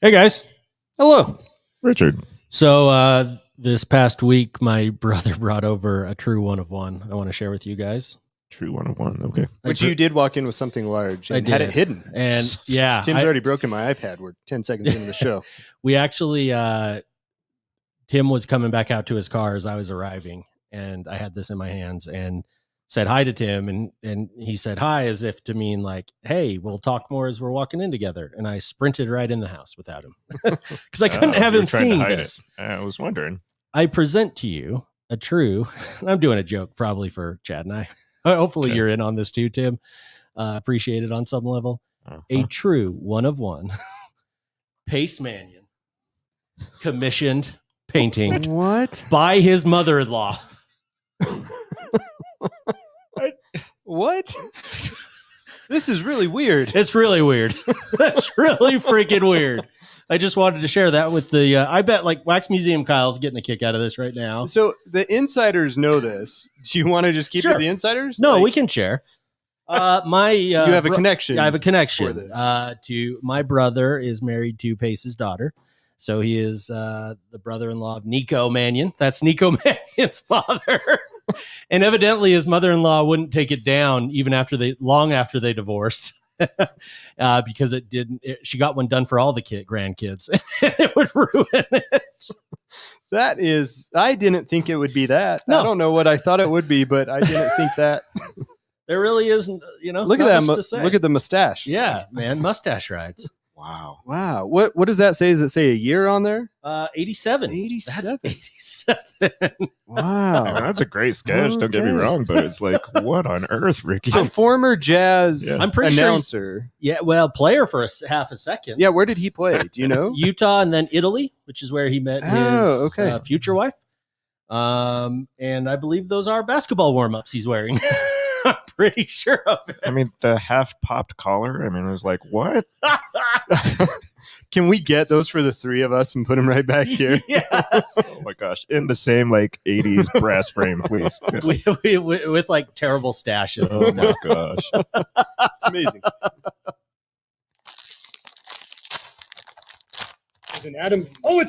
Hey guys. Hello, Richard. So this past week, my brother brought over a true one of one. I want to share with you guys. True 101. Okay. which you did walk in with something large and I had it did. hidden. And yeah, Tim's already broken my iPad. We're 10 seconds into the show. we actually, Tim was coming back out to his car as I was arriving, and I had this in my hands and said hi to Tim, and he said hi as if to mean like, hey, we'll talk more as we're walking in together. And I sprinted right in the house without him because I couldn't have him seeing this. I was wondering. I present to you a true, I'm doing a joke probably for Chad and I. Hopefully you're in on this too, Tim. Appreciate it on some level. A true one of one Pace Mannion commissioned painting What? by his mother-in-law. What? This is really weird. It's really weird. That's really freaking weird. I just wanted to share that with the, I bet like Wax Museum Kyle's getting a kick out of this right now. So the insiders know this. Do you want to just keep it the insiders? No, we can share. You have a connection. I have a connection. for this. To my brother is married to Pace's daughter. So he is the brother-in-law of Nico Mannion. That's Nico Mannion's father. And evidently his mother-in-law wouldn't take it down even long after they divorced. Because she got one done for all the grandkids. It would ruin it. That is, I didn't think it would be that. No. I don't know what I thought it would be, but I didn't think that. There really isn't, Look at that. Look at the mustache. Yeah, man, mustache rides. Wow. Wow. What does that say? Does it say a year on there? 87. 87. That's 87. Wow. I mean, that's a great sketch. Don't get me wrong, but it's like, what on earth, Ricky? So former jazz I'm pretty announcer. Yeah, well, player for half a second. Yeah, where did he play? Do you know? Utah and then Italy, which is where he met his future wife. And I believe those are basketball warm-ups he's wearing. I'm pretty sure of it. I mean, the half-popped collar, I mean, it was like, what? Can we get those for the three of us and put them right back here? Yes. Oh my gosh. In the same like 80s brass frame, please. with like terrible stashes. Oh my gosh. It's amazing. It's a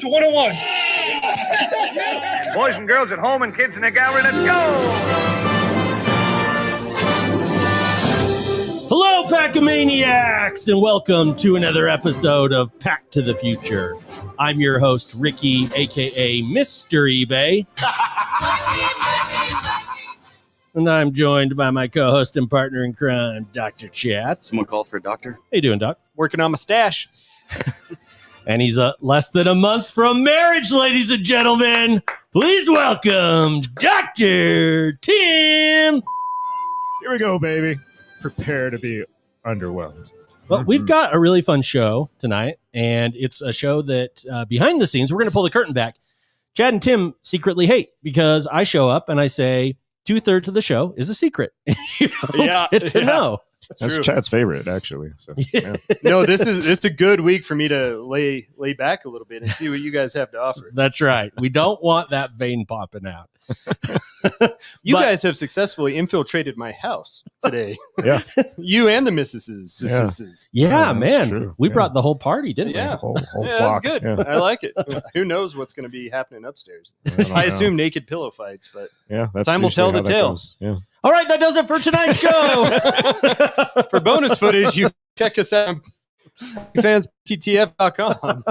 101. Boys and girls at home and kids in the gallery, let's go! Hello, Pack-A-Maniacs, and welcome to another episode of Pack to the Future. I'm your host, Ricky, a.k.a. Mr. eBay. And I'm joined by my co-host and partner in crime, Dr. Chat. Someone called for a doctor? How you doing, Doc? Working on my stash. And he's less than a month from marriage, ladies and gentlemen. Please welcome Dr. Tim. Here we go, baby. Prepare to be underwhelmed. Well, we've got a really fun show tonight, and it's a show that behind the scenes, we're going to pull the curtain back. Chad and Tim secretly hate because I show up and I say 2/3 of the show is a secret. You don't get to know. That's true. Chad's favorite, actually. So, yeah. No, it's a good week for me to lay back a little bit and see what you guys have to offer. That's right. We don't want that vein popping out. You guys have successfully infiltrated my house today. Yeah. You and the missuses. Yeah, that's man. true. We Yeah. brought the whole party, didn't Yeah. The whole Yeah, flock. that's good. Yeah. I like it. Who knows what's going to be happening upstairs? don't I know. assume naked pillow fights, but Yeah, that's Time will usually tell the how that tale. goes. Yeah. we? All right, that does it for tonight's show. for bonus footage, you check us out on PTTF.com.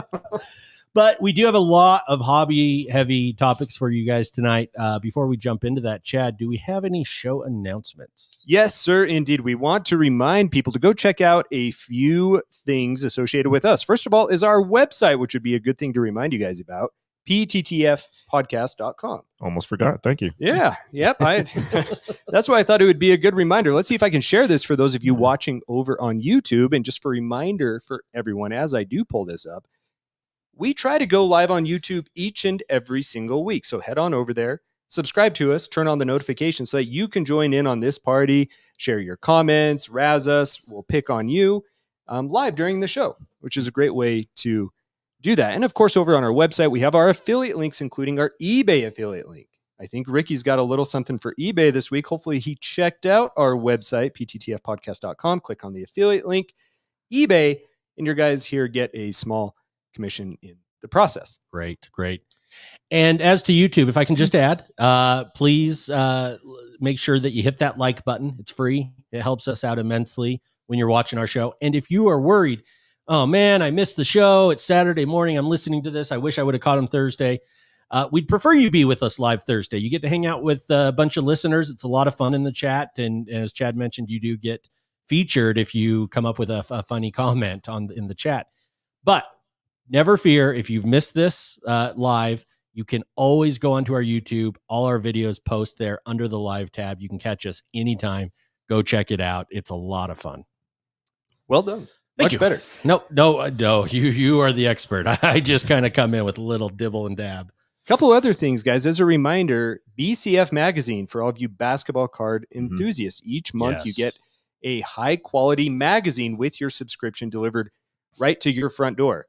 But we do have a lot of hobby-heavy topics for you guys tonight. Before we jump into that, Chad, do we have any show announcements? Yes, sir, indeed. We want to remind people to go check out a few things associated with us. First of all is our website, which would be a good thing to remind you guys about, PTTFpodcast.com. Almost forgot. Thank you. Yeah, yep. That's why I thought it would be a good reminder. Let's see if I can share this for those of you watching over on YouTube. And just for a reminder for everyone, as I do pull this up, we try to go live on YouTube each and every single week. So head on over there, subscribe to us, turn on the notifications so that you can join in on this party, share your comments, razz us. We'll pick on you live during the show, which is a great way to do that. And of course, over on our website, we have our affiliate links, including our eBay affiliate link. I think Ricky's got a little something for eBay this week. Hopefully he checked out our website, pttfpodcast.com. Click on the affiliate link, eBay, and your guys here get a small commission in the process. Great. And as to YouTube, if I can just add, please make sure that you hit that like button. It's free. It helps us out immensely when you're watching our show. And if you are worried, oh man, I missed the show. It's Saturday morning. I'm listening to this. I wish I would have caught him Thursday. We'd prefer you be with us live Thursday. You get to hang out with a bunch of listeners. It's a lot of fun in the chat. And as Chad mentioned, you do get featured if you come up with a funny comment in the chat. But never fear, if you've missed this live, you can always go onto our YouTube. All our videos post there under the live tab. You can catch us anytime. Go check it out. It's a lot of fun. Well done. Thank Much you. better. No. You are the expert. I just kind of come in with a little dibble and dab. Couple other things, guys. As a reminder, BCF Magazine, for all of you basketball card enthusiasts, each month you get a high quality magazine with your subscription delivered right to your front door.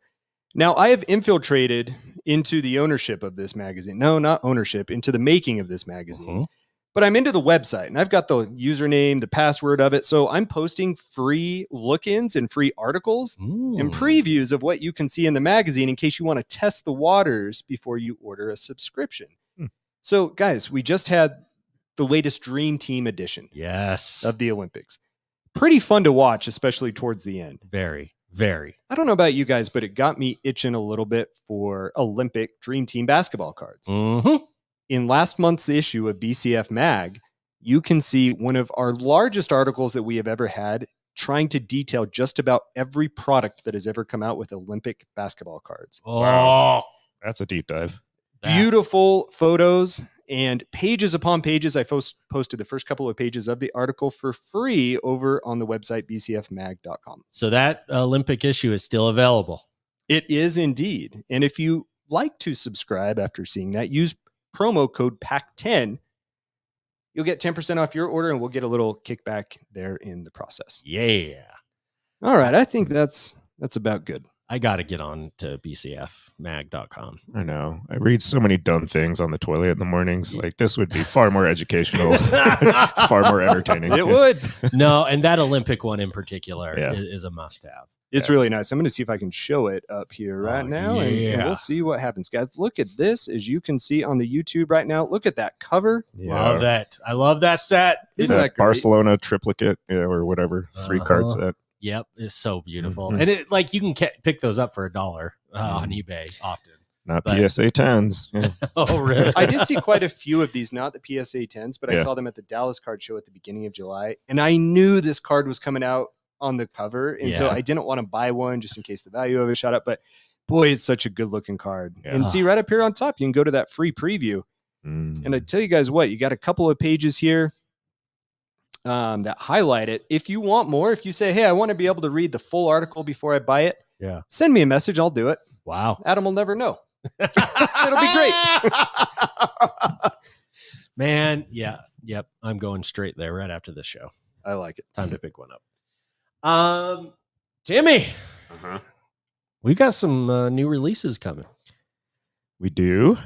Now, I have infiltrated into the ownership of this magazine. No, not ownership, into the making of this magazine. But I'm into the website, and I've got the username, the password of it. So I'm posting free look-ins and free articles and previews of what you can see in the magazine in case you want to test the waters before you order a subscription. So, guys, we just had the latest Dream Team edition of the Olympics. Pretty fun to watch, especially towards the end. Very. I don't know about you guys, but it got me itching a little bit for Olympic Dream Team basketball cards. In last month's issue of BCF Mag, you can see one of our largest articles that we have ever had, trying to detail just about every product that has ever come out with Olympic basketball cards. Wow. That's a deep dive. Beautiful photos and pages upon pages. I posted the first couple of pages of the article for free over on the website, bcfmag.com. So that Olympic issue is still available. It is indeed. And if you like to subscribe after seeing that, use promo code PAC10. You'll get 10% off your order, and we'll get a little kickback there in the process. Yeah. All right. I think that's about good. I got to get on to bcfmag.com. I know. I read so many dumb things on the toilet in the mornings. Like, this would be far more educational, far more entertaining. It would. No, and that Olympic one in particular is a must-have. It's really nice. I'm going to see if I can show it up here right now, and we'll see what happens, guys. Look at this, as you can see on the YouTube right now. Look at that cover. Love that. I love that set. Isn't that great? Barcelona triplicate, or whatever, free card set. Yep, it's so beautiful. And it, like, you can pick those up for $1 on eBay often. Not PSA 10s. Yeah. Oh, really? I did see quite a few of these, not the PSA 10s, but I saw them at the Dallas card show at the beginning of July, and I knew this card was coming out on the cover, and so I didn't want to buy one just in case the value of it shot up. But boy, it's such a good looking card. And see right up here on top, you can go to that free preview. And I tell you guys what, you got a couple of pages here that highlight it. If you want more, if you say, hey, I want to be able to read the full article before I buy it, send me a message. I'll do it. Wow. Adam will never know. It'll be great. Man, yep. I'm going straight there right after this show. I like it. Time to pick one up. Timmy, we got some new releases coming. We do.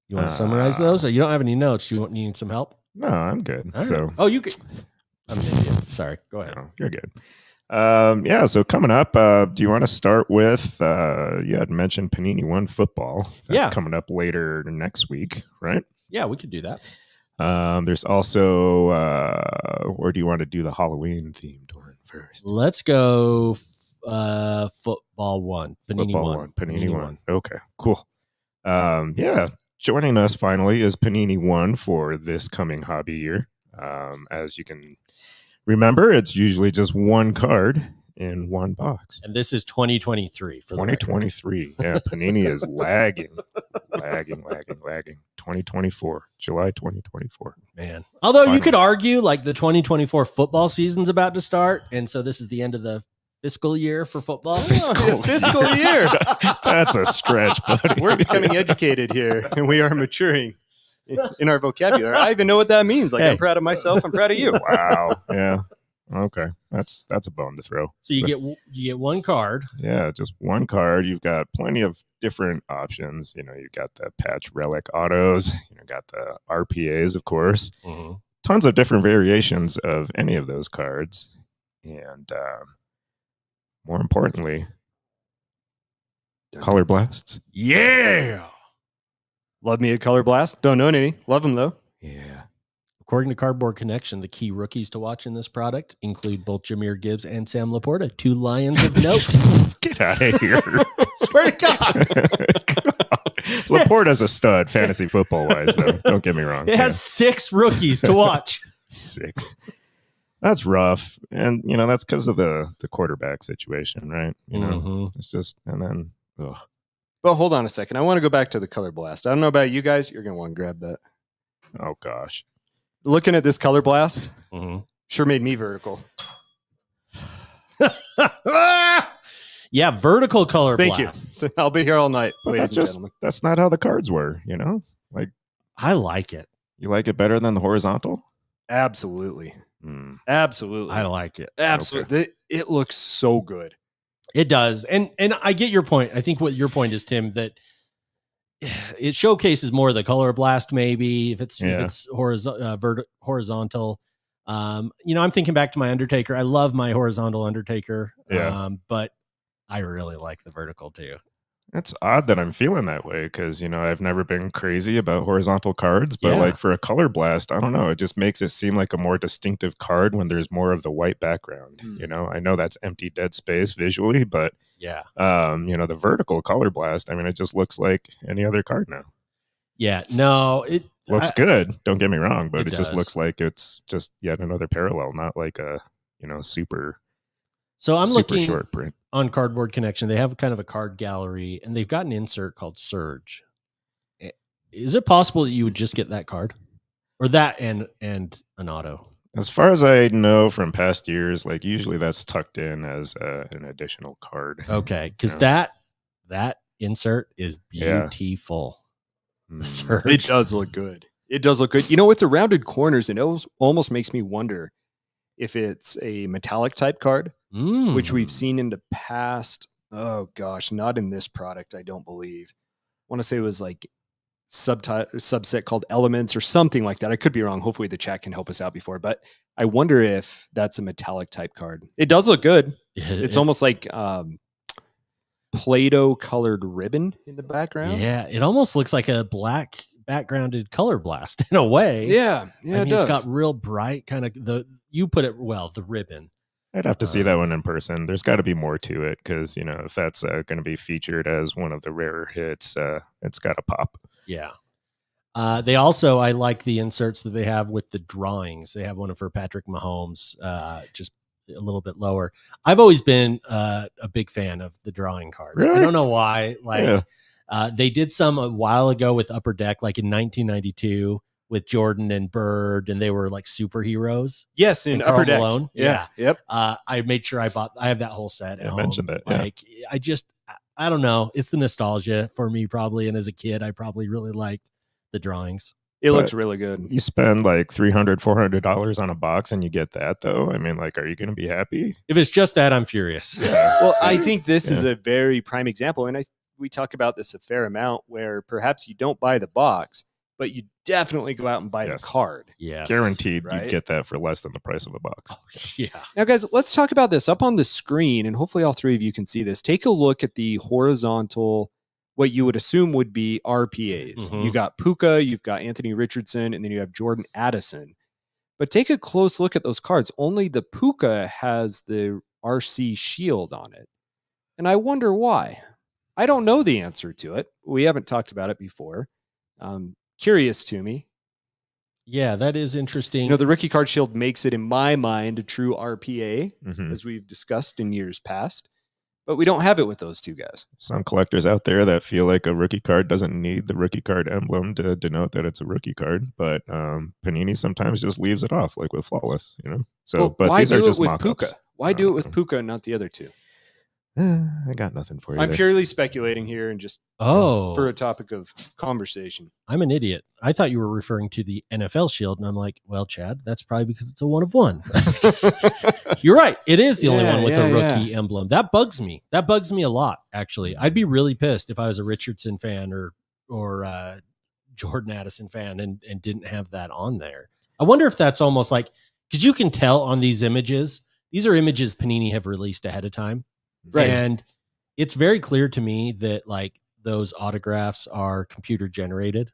You want to summarize those, or you don't have any notes? You need some help? No, I'm good. Right. So, you could. I'm an idiot. Sorry. Go ahead. No, you're good. So coming up, do you want to start with? You had mentioned Panini One football. That's coming up later next week, right? Yeah, we could do that. There's also, or do you want to do the Halloween themed one first? Let's go football one. Panini one. Panini one. Okay, cool. Joining us finally is Panini One for this coming hobby year. As you can remember, it's usually just one card in one box. And this is 2023 for 2023. Yeah, Panini is lagging. 2024, July 2024. Man. Although you could argue like the 2024 football season's about to start, and so this is the end of the fiscal year for football. Fiscal year. That's a stretch, buddy. We're becoming educated here, and we are maturing in our vocabulary. I even know what that means. Like, I'm proud of myself. I'm proud of you. Wow. Yeah. Okay. That's a bone to throw. So you get one card. Yeah, just one card. You've got plenty of different options. You got the patch relic autos. Got the RPAs, of course. Tons of different variations of any of those cards. And more importantly, Color blasts. Yeah. Love me a Color Blast. Don't know any. Love them though. Yeah. According to Cardboard Connection, the key rookies to watch in this product include both Jameer Gibbs and Sam Laporta, 2 Lions of note. Get out of here. Swear to God. Laporta's a stud fantasy football wise, though. Don't get me wrong. It has 6 rookies to watch. 6. That's rough. And, that's because of the quarterback situation, right? It's just, and then, ugh. But hold on a second. I want to go back to the Color Blast. I don't know about you guys. You're going to want to grab that. Oh, gosh. Looking at this Color Blast sure made me vertical. Yeah, vertical color Thank blast. you. I'll be here all night, But ladies and gentlemen. that's not how the cards were, Like, I like it. you like it better than the horizontal? Absolutely. Absolutely. I like it. Absolutely. It looks so good. It does. And I get your point. I think what your point is, Tim, that it showcases more of the color blast, maybe if it's horizontal. I'm thinking back to my Undertaker. I love my horizontal Undertaker. Yeah. But I really like the vertical too. It's odd that I'm feeling that way because, I've never been crazy about horizontal cards, but like for a color blast, I don't know. It just makes it seem like a more distinctive card when there's more of the white background. I know that's empty dead space visually, but the vertical color blast, it just looks like any other card now. Yeah, no, it looks good. Don't get me wrong, but it just does. looks like it's just yet another parallel, not like a, super. So I'm super looking short print on Cardboard Connection. They have kind of a card gallery, and they've got an insert called Surge. Is it possible that you would just get that card, or that and an auto? As far as I know from past years, like usually that's tucked in as an additional card. Okay, because that insert is beautiful. Yeah. Surge. It does look good. It does look good. With the rounded corners, it almost makes me wonder if it's a metallic type card, which we've seen in the past. Oh gosh, not in this product, I don't believe. I want to say it was like subset called Elements or something like that. I could be wrong. Hopefully the chat can help us out before, but I wonder if that's a metallic type card. It does look good. It's almost like Play-Doh colored ribbon in the background. Yeah, it almost looks like a black backgrounded color blast in a way. Yeah, it does. It's got real bright kind of the ribbon. I'd have to see that one in person. There's got to be more to it because, if that's going to be featured as one of the rarer hits, it's got to pop. Yeah. They also, I like the inserts that they have with the drawings. They have one for Patrick Mahomes, just a little bit lower. I've always been a big fan of the drawing cards. Really? I don't know why. They did some a while ago with Upper Deck, like in 1992 with Jordan and Bird, and they were like superheroes. Yes, in Upper Deck. Malone. Yeah. Yep. I made sure I have that whole set. I mentioned that. I don't know. It's the nostalgia for me probably. And as a kid, I probably really liked the drawings. It looks really good. You spend like $300, $400 on a box and you get that though. Are you going to be happy? If it's just that, I'm furious. Yeah. Well, I think this is a very prime example. And we talk about this a fair amount where perhaps you don't buy the box, but you definitely go out and buy the card. Yes. Guaranteed right? You'd get that for less than the price of a box. Oh, yeah. Now, guys, let's talk about this up on the screen, and hopefully all three of you can see this. Take a look at the horizontal, what you would assume would be RPAs. You got Puka, you've got Anthony Richardson, and then you have Jordan Addison. But take a close look at those cards. Only the Puka has the RC shield on it. And I wonder why. I don't know the answer to it. We haven't talked about it before. Curious to me. Yeah, that is interesting. The rookie card shield makes it, in my mind, a true RPA, as we've discussed in years past. But we don't have it with those two guys. Some collectors out there that feel like a rookie card doesn't need the rookie card emblem to denote that it's a rookie card, but Panini sometimes just leaves it off, like with Flawless, So, but why these do are just it with mock-ups. Puka? Why do it with Puka and not the other two? I got nothing for you. I'm purely speculating here and just for a topic of conversation. I'm an idiot. I thought you were referring to the NFL shield, and I'm like, well, Chad, that's probably because it's a 1 of 1. You're right. It is the only one with a rookie emblem. That bugs me. That bugs me a lot, actually. I'd be really pissed if I was a Richardson fan or Jordan Addison fan and didn't have that on there. I wonder if that's almost like, because you can tell on these images, these are images Panini have released ahead of time. Right. And it's very clear to me that like those autographs are computer generated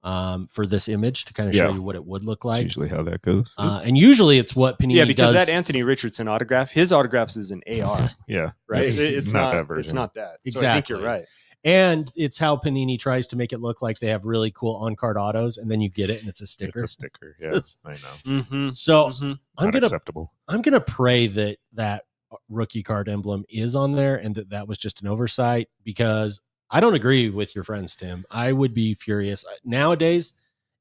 for this image to kind of show Yeah. you what it would look That's like. usually how that goes. And usually it's what Panini Yeah, because does. that Anthony Richardson autograph, his autographs is an AR, Yeah. right? It's not that version. It's not that. So I think Exactly. you're right. And it's how Panini tries to make it look like they have really cool on-card autos, and then you get it and it's a sticker. It's a sticker. Yeah, I know. Mm-hmm. So Not acceptable. I'm gonna pray that rookie card emblem is on there and that was just an oversight, because I don't agree with your friends, Tim. I would be furious. Nowadays,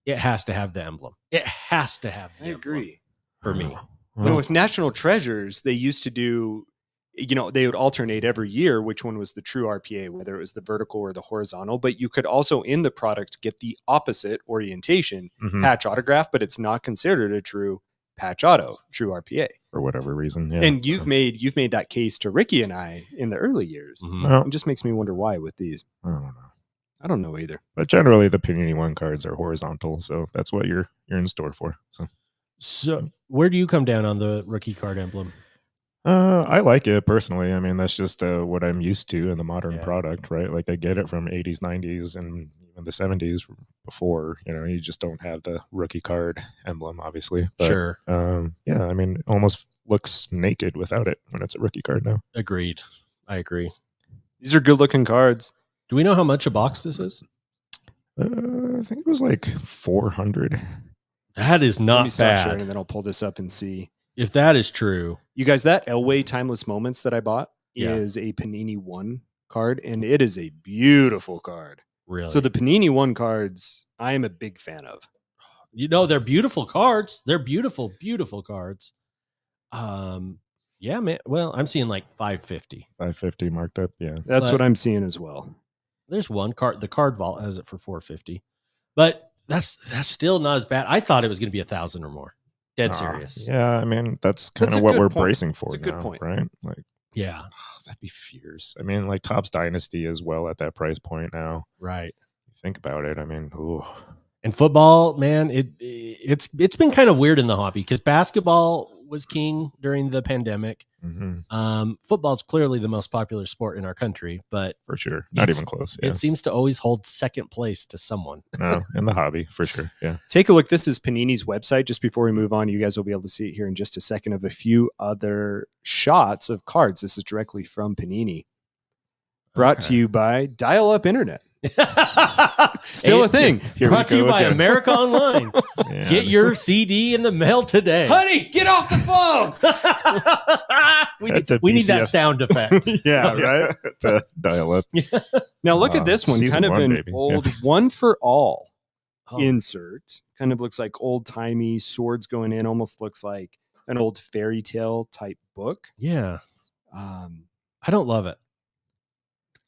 it has to have the emblem. It has to have the I emblem agree. for me. Well, with National Treasures, they used to do, they would alternate every year which one was the true RPA, whether it was the vertical or the horizontal. But you could also in the product get the opposite orientation Mhm. patch autograph, but it's not considered a true patch auto, true RPA. For whatever reason. Yeah. And you've made that case to Ricky and I in the early years. Mhm. Well, It just makes me wonder why with these. I don't know. I don't know either. But generally, the Panini One cards are horizontal, so that's what you're in store for. So where do you come down on the rookie card emblem? I like it personally. I mean, that's just what I'm used to in the modern Yeah. product, right? Like I get it from 80s, 90s, and even the 70s before. You just don't have the rookie card emblem, obviously. But, Sure. yeah, I mean, it almost looks naked without it when it's a rookie card now. Agreed. I agree. These are good looking cards. Do we know how much a box this is? I think it was like 400. That is Let me not stop sharing bad. and then I'll pull this up and see. If that is true, You guys, that Elway Timeless Moments that I bought Yeah. is a Panini One card, and it is a beautiful card. really. So the Panini One cards, I am a big fan of. they're beautiful cards. They're beautiful, beautiful cards. Yeah, man. Well, I'm seeing like 550. 550 marked up. Yeah. That's But- what I'm seeing as well. There's one card. The card vault has it for 450, but that's still not as bad. I thought it was going to be 1,000 or more. Dead serious. Yeah, I mean, that's kind That's of a what good we're point. bracing for It's a good now, point. right? Like, Yeah. that'd be fierce. I mean, like Topps Dynasty as well at that price point now. Right. Think about it. I mean, ooh. And football, man, it's been kind of weird in the hobby because basketball was king during the pandemic. Mhm. Football's clearly the most popular sport in our country, but For sure. Not It's- even close. Yeah. it seems to always hold second place to someone. No, in the hobby, for sure. Yeah. Take a look. This is Panini's website. Just before we move on, you guys will be able to see it here in just a second of a few other shots of cards. This is directly from Panini. Brought to Okay. you by Dial Up Internet. Still a thing. Here we Brought to you go by again. America Online. Yeah. Get your CD in the mail today. Honey, get off the phone. we Head to need that BCF. sound effect. Yeah, right. The dial up. Now look at this one. Season Kind of one, an baby. old one for all Oh, insert. Kind of looks like old timey swords going in. Almost looks like an old fairy tale type book. yeah. Um, I don't love it.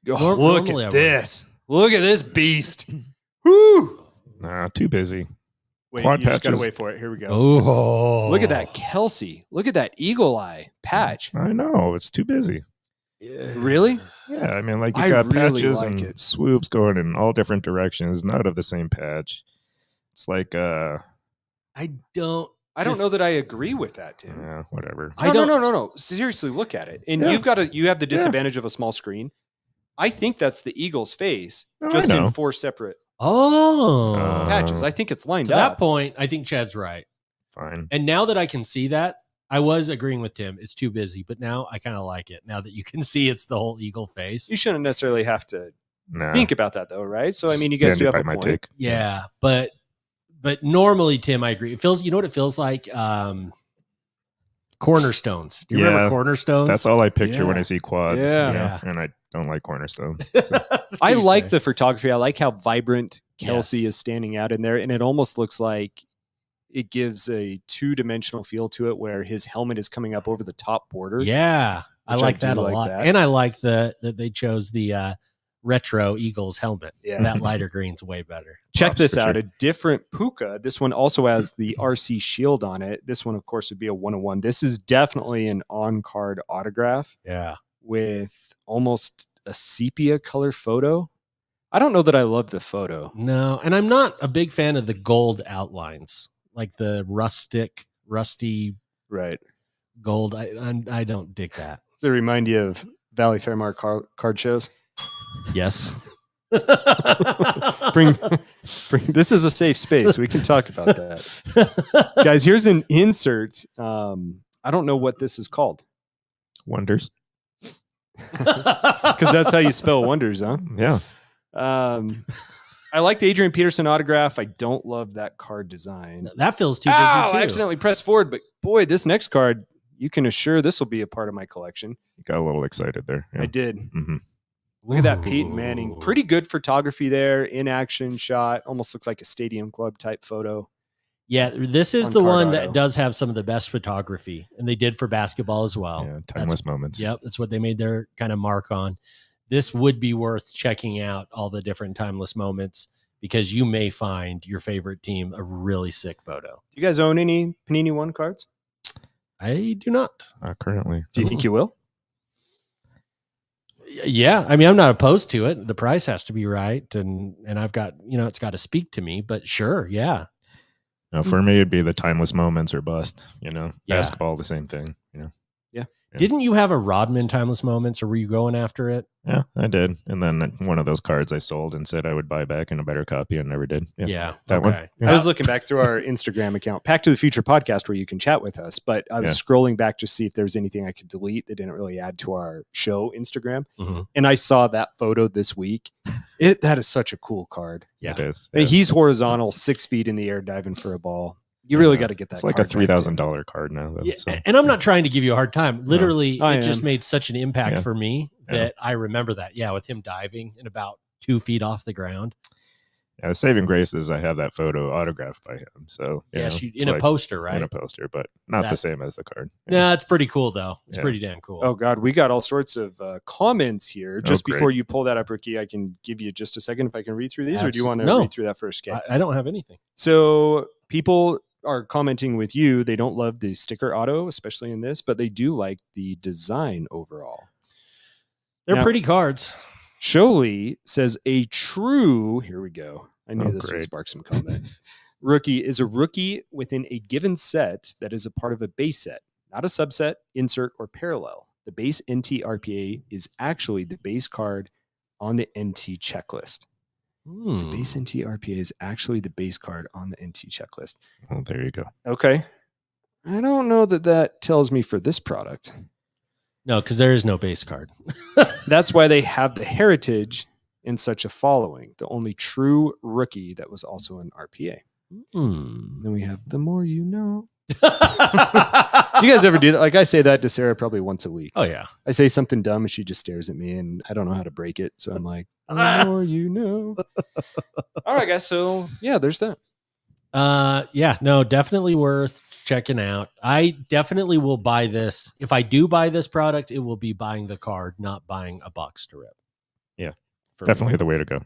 oh, look normally I at would. this. Look at this beast. Woo! Nah, too busy. Wait, Quad you just gotta patches. wait for it. Here we go. Oh, Look at that Kelsey. Look at that eagle eye patch. I know. It's too busy. Really? Yeah. I mean, like you I got really patches like and it. swoops going in all different directions, not of the same patch. It's like, I don't. I don't Just- know that I agree with that, Tim. yeah, whatever. I No, no, don't- no. Seriously, look at it. And Yeah. you have the disadvantage of a small screen. I think that's the eagle's face, No, I just in know. 4 separate Oh, patches. I think it's lined to that up. point, I think Chad's right. Fine. And now that I can see that, I was agreeing with Tim. It's too busy, but now I kind of like it. Now that you can see it's the whole eagle face. You shouldn't necessarily have to Nah. think about that, though, right? So, I mean, you guys do Standing have a by my point. take. Yeah, but normally, Tim, I agree. It feels. You know what it feels like? Cornerstones. Do you remember Yeah, cornerstones? That's all I picture when Yeah. I see quads. Yeah. you know, Yeah. And I don't like cornerstones. I like the photography. I like how vibrant Kelsey Yes. is standing out in there. And it almost looks like it gives a 2-dimensional feel to it where his helmet is coming up over the top border. Yeah, I Which I like that do a like lot, that. and I like that they chose the retro Eagles helmet. Yeah. That lighter green's way better. Check Props this for out. sure. A different puka. This one also has the RC shield on it. This one, of course, would be a 101. This is definitely an on-card autograph Yeah, with almost a sepia color photo. I don't know that I love the photo. no, and I'm not a big fan of the gold outlines, like the rusty Right. gold. I don't dig that. Does it remind you of Valley Fairmont card shows. Yes. Bring. This is a safe space. We can talk about that, guys. Here's an insert. I don't know what this is called Wonders. because that's how you spell wonders, huh? Yeah. I like the Adrian Peterson autograph. I don't love that card design. That feels too busy Ow, too. I accidentally pressed forward, but boy, this next card, you can assure this will be a part of my collection. You got a little excited there. Yeah. I did. Mm-hmm. Look at that Peyton Manning. Pretty good photography there. In action shot. Almost looks like a Stadium Club type photo. Yeah, this is On the card one auto. that does have some of the best photography, and they did for basketball as well. Yeah, timeless moments. Yep, that's what they made their kind of mark on. This would be worth checking out, all the different timeless moments, because you may find your favorite team a really sick photo. Do you guys own any Panini One cards? I do not. Currently. Do you think you will? Yeah, I mean, I'm not opposed to it. The price has to be right, and I've got, it's got to speak to me. But sure, yeah. No, for me, it'd be the timeless moments or bust. Yeah. Basketball, the same thing. Yeah. Didn't you have a Rodman timeless moments, or were you going after it? Yeah, I did. And then one of those cards I sold and said I would buy back in a better copy and never did. Yeah, that one. I was looking back through our Instagram account, Pack to the Future podcast, where you can chat with us. But I was scrolling back to see if there's anything I could delete that didn't really add to our show Instagram. Mm-hmm. And I saw that photo this week. That is such a cool card. Yeah. It is. I mean, he's horizontal, 6 feet in the air, diving for a ball. You really got to get that. It's like a card back, too. $3,000 card now. Though, Yeah, so. and I'm not trying to give you a hard time. Literally, I it just am. made such an impact Yeah. for me Yeah. that I remember that. Yeah, with him diving and about 2 feet off the ground. Yeah, the saving grace is I have that photo autographed by him. So Yes, it's in a like poster, right? in a poster, but not the That- same as the card. No, it's pretty cool though. It's Yeah. pretty damn cool. Oh God, we got all sorts of comments here. Just great. before you pull that up, Ricky, I can give you just a second if I can read through these, or do you want to No. read through that first? Okay. I don't have anything. So people are commenting with you. They don't love the sticker auto, especially in this, but they do like the design overall. They're Now- pretty cards. Sholey says a true, here we go. I knew Oh, this would great. spark some comment. Rookie is a rookie within a given set that is a part of a base set, not a subset, insert, or parallel. The base NT RPA is actually the base card on the NT checklist. The base NT RPA is actually the base card on the NT checklist. Well, there you go. Okay. I don't know that tells me for this product. No, because there is no base card. That's why they have the heritage in such a following. The only true rookie that was also an RPA. Then we have the more you know. Do you guys ever do that? Like I say that to Sarah probably once a week. Oh yeah. I say something dumb and she just stares at me and I don't know how to break it. So I'm like, the more you know. All right, guys. So yeah, there's that. Yeah, no, definitely worth checking out. I definitely will buy this. If I do buy this product, it will be buying the card, not buying a box to rip. Yeah, For definitely me. the way to go.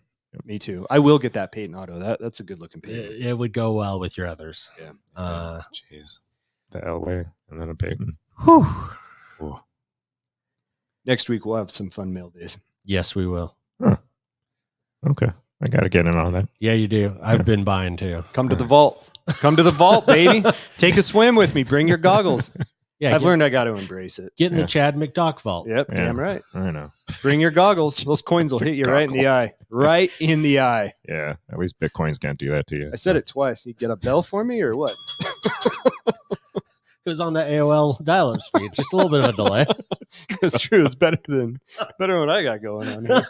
Me too. I will get that Peyton auto. That's a good looking Peyton. It would go well with your others. Yeah. Jeez. The Elway and then a Peyton. Whew. Next week we'll have some fun mail days. Yes, we will. Okay. I got to get in on that. Yeah, you do. I've been buying too. Come to the vault. Come to the vault, baby. Take a swim with me. Bring your goggles. Yeah, I've learned I got to embrace it. get in Yeah. the Chad McDuck vault. Yep, Yeah. damn right. I know. Bring your goggles. Those coins will hit you right in the eye. Right in the eye. Yeah. At least Bitcoins can't do that to you. I said it twice. You get a bell for me or what? It was on the AOL dial-up speed. Just a little bit of a delay. That's true. It's better than what I got going on here.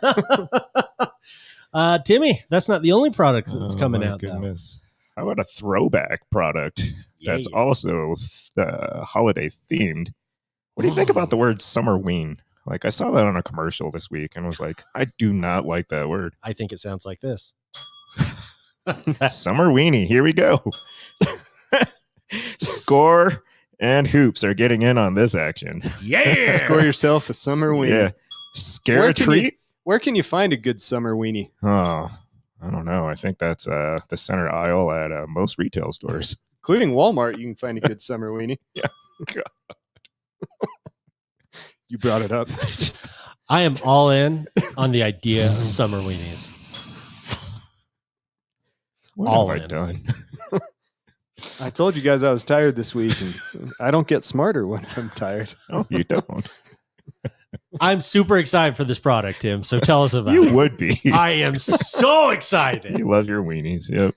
Timmy, that's not the only product that's Oh, coming my out though. goodness. How about a throwback product that's Yay. also holiday themed? What do you think about the word summerween? Like I saw that on a commercial this week and was like, I do not like that word. I think it sounds like this. Summer weenie. Here we go. Score and Hoops are getting in on this action. Yeah. Score yourself a summer weenie. Yeah. Scare Where a can treat. Where can you find a good summer weenie? Oh, I don't know. I think that's the center aisle at most retail stores. Including Walmart, you can find a good summer weenie. Yeah. You brought it up. I am all in on the idea of summer weenies. What All have I in. done? I told you guys I was tired this week, and I don't get smarter when I'm tired. No, you don't. I'm super excited for this product, Tim. So tell us about You it. would be. I am so excited. You love your weenies. Yep.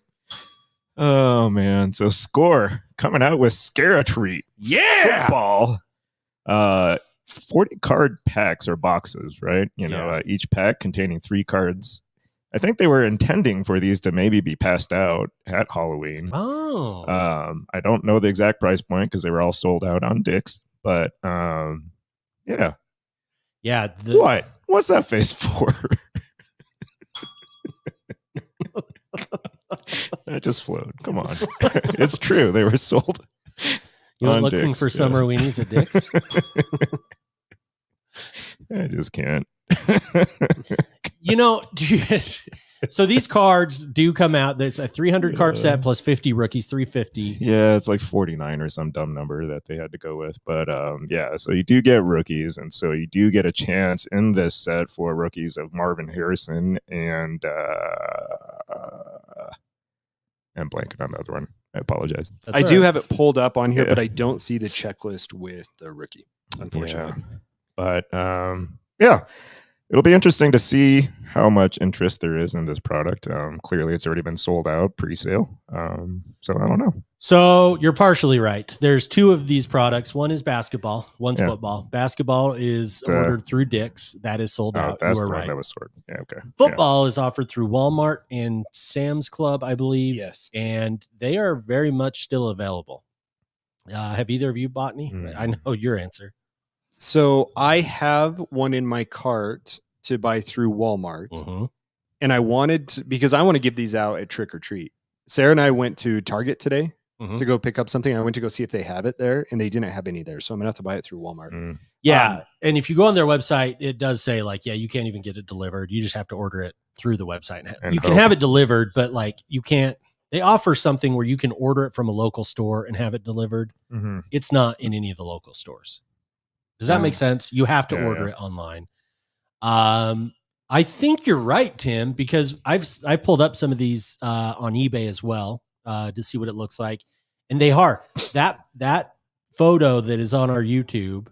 Oh man. So Score coming out with Scare a Treat. Yeah. Football. 40 card packs or boxes, right? Each pack containing 3 cards. I think they were intending for these to maybe be passed out at Halloween. Oh. I don't know the exact price point because they were all sold out on Dick's, but yeah. Yeah. What's that face for? That just flowed. Come on. It's true. They were sold. You're looking Dick's, for summer weenies at Dick's? I just can't. So these cards do come out. There's a 300 card set plus 50 rookies, 350. Yeah, it's like 49 or some dumb number that they had to go with. But so you do get rookies, and so you do get a chance in this set for rookies of Marvin Harrison and I'm blanking on the other one. I apologize. I do have it pulled up on here, but I don't see the checklist with the rookie, unfortunately. Yeah. But it'll be interesting to see how much interest there is in this product. Clearly, it's already been sold out pre-sale. So I don't know. So you're partially right. There's 2 of these products. One is basketball. One's football. Basketball is ordered through Dick's. That is sold out. That's you the are one right. that was sold. Yeah, okay. Football is offered through Walmart and Sam's Club, I believe. Yes. And they are very much still available. Have either of you bought any? I know your answer. So I have one in my cart to buy through Walmart. And I wanted to, because I want to give these out at Trick or Treat. Sarah and I went to Target today to go pick up something. I went to go see if they have it there, and they didn't have any there. So I'm going to have to buy it through Walmart. Yeah. And if you go on their website, it does say you can't even get it delivered. You just have to order it through the website. And you can have it delivered, but you can't. They offer something where you can order it from a local store and have it delivered. It's not in any of the local stores. Does that make sense? You have to order it online. I think you're right, Tim, because I've pulled up some of these on eBay as well to see what it looks like, and they are that photo that is on our YouTube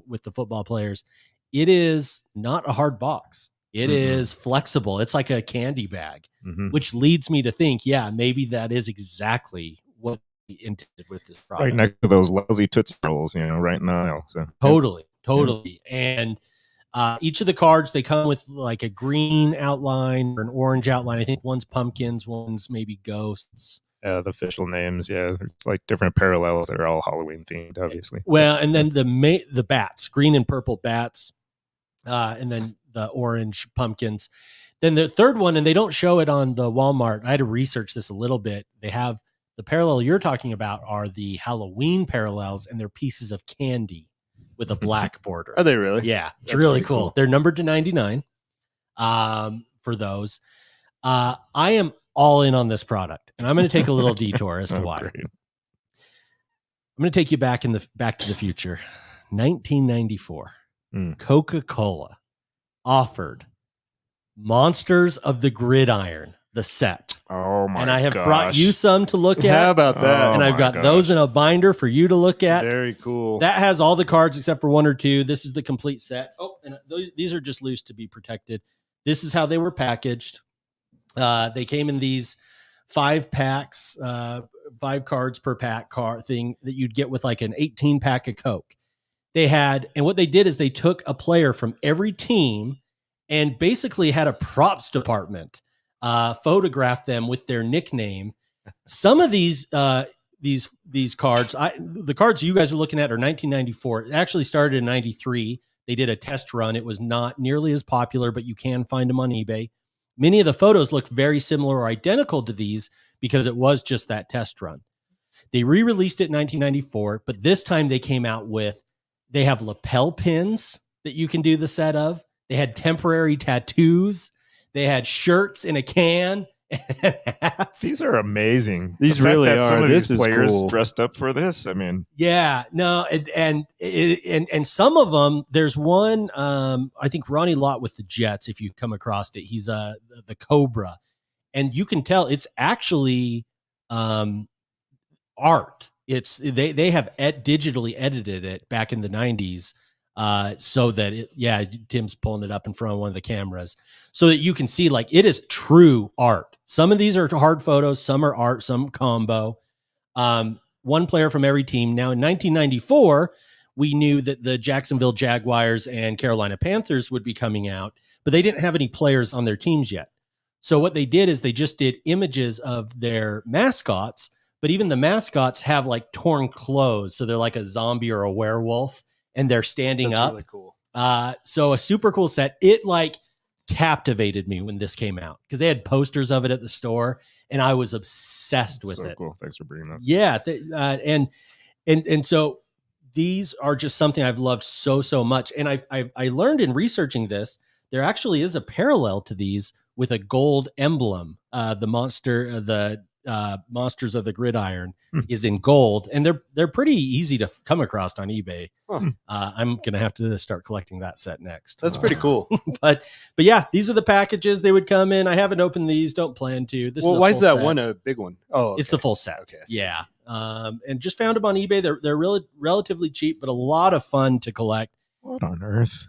with the football players. It is not a hard box. It is flexible. It's like a candy bag, which leads me to think, maybe that is exactly what we intended with this product. Right next to those lousy Tootsie Rolls, right in the aisle. So totally. And each of the cards, they come with like a green outline or an orange outline. I think one's pumpkins, one's maybe ghosts. The official names, there's like different parallels that are all Halloween themed, obviously. Well, and then the bats, green and purple bats, and then the orange pumpkins. Then the third one, and they don't show it on the Walmart. I had to research this a little bit. They have the parallel you're talking about are the Halloween parallels, and they're pieces of candy with a black border. Are they really? Yeah, it's That's really pretty cool. They're numbered to 99 for those. I am all in on this product, and I'm going to take a little detour as to why. Great. I'm going to take you back to the future. 1994, Coca-Cola offered Monsters of the Gridiron, the set. Oh my! And I have brought you some to look at. How about that? And I've got those in a binder for you to look at. Very cool. That has all the cards except for 1 or 2. This is the complete set. Oh, and these are just loose to be protected. This is how they were packaged. They came in these 5 packs, 5 cards per pack card thing that you'd get with like an 18 pack of Coke. And what they did is they took a player from every team and basically had a props department photograph them with their nickname. Some of these cards, the cards you guys are looking at are 1994. It actually started in 93. They did a test run. It was not nearly as popular, but you can find them on eBay. Many of the photos look very similar or identical to these because it was just that test run. They re-released it in 1994, but this time they have lapel pins that you can do the set of. They had temporary tattoos. They had shirts in a can and hats. These are amazing. These The fact really that are. Some of This these is players cool. dressed up for this. I mean, and some of them. There's one. I think Ronnie Lott with the Jets. If you come across it, he's the Cobra, and you can tell it's actually art. It's they have digitally edited it back in the 90s. so that Tim's pulling it up in front of one of the cameras so that you can see like it is true art. Some of these are hard photos, some are art, some combo. One player from every team. Now in 1994, we knew that the Jacksonville Jaguars and Carolina Panthers would be coming out, but they didn't have any players on their teams yet. So what they did is they just did images of their mascots, but even the mascots have like torn clothes. So they're like a zombie or a werewolf and they're standing That's up. really cool. So a super cool set. It like captivated me when this came out because they had posters of it at the store and I was obsessed with it. Cool. Thanks for bringing that. Yeah. And so these are just something I've loved so much. And I learned in researching this, there actually is a parallel to these with a gold emblem. The Monsters of the Gridiron is in gold, and they're pretty easy to come across on eBay. Huh. I'm gonna have to start collecting that set next. That's pretty cool. But yeah, these are the packages they would come in. I haven't opened these. Don't plan to. Why is that one a big one? Oh, okay. It's the full set. Okay, Yeah. And just found them on eBay. They're really relatively cheap, but a lot of fun to collect. What on earth?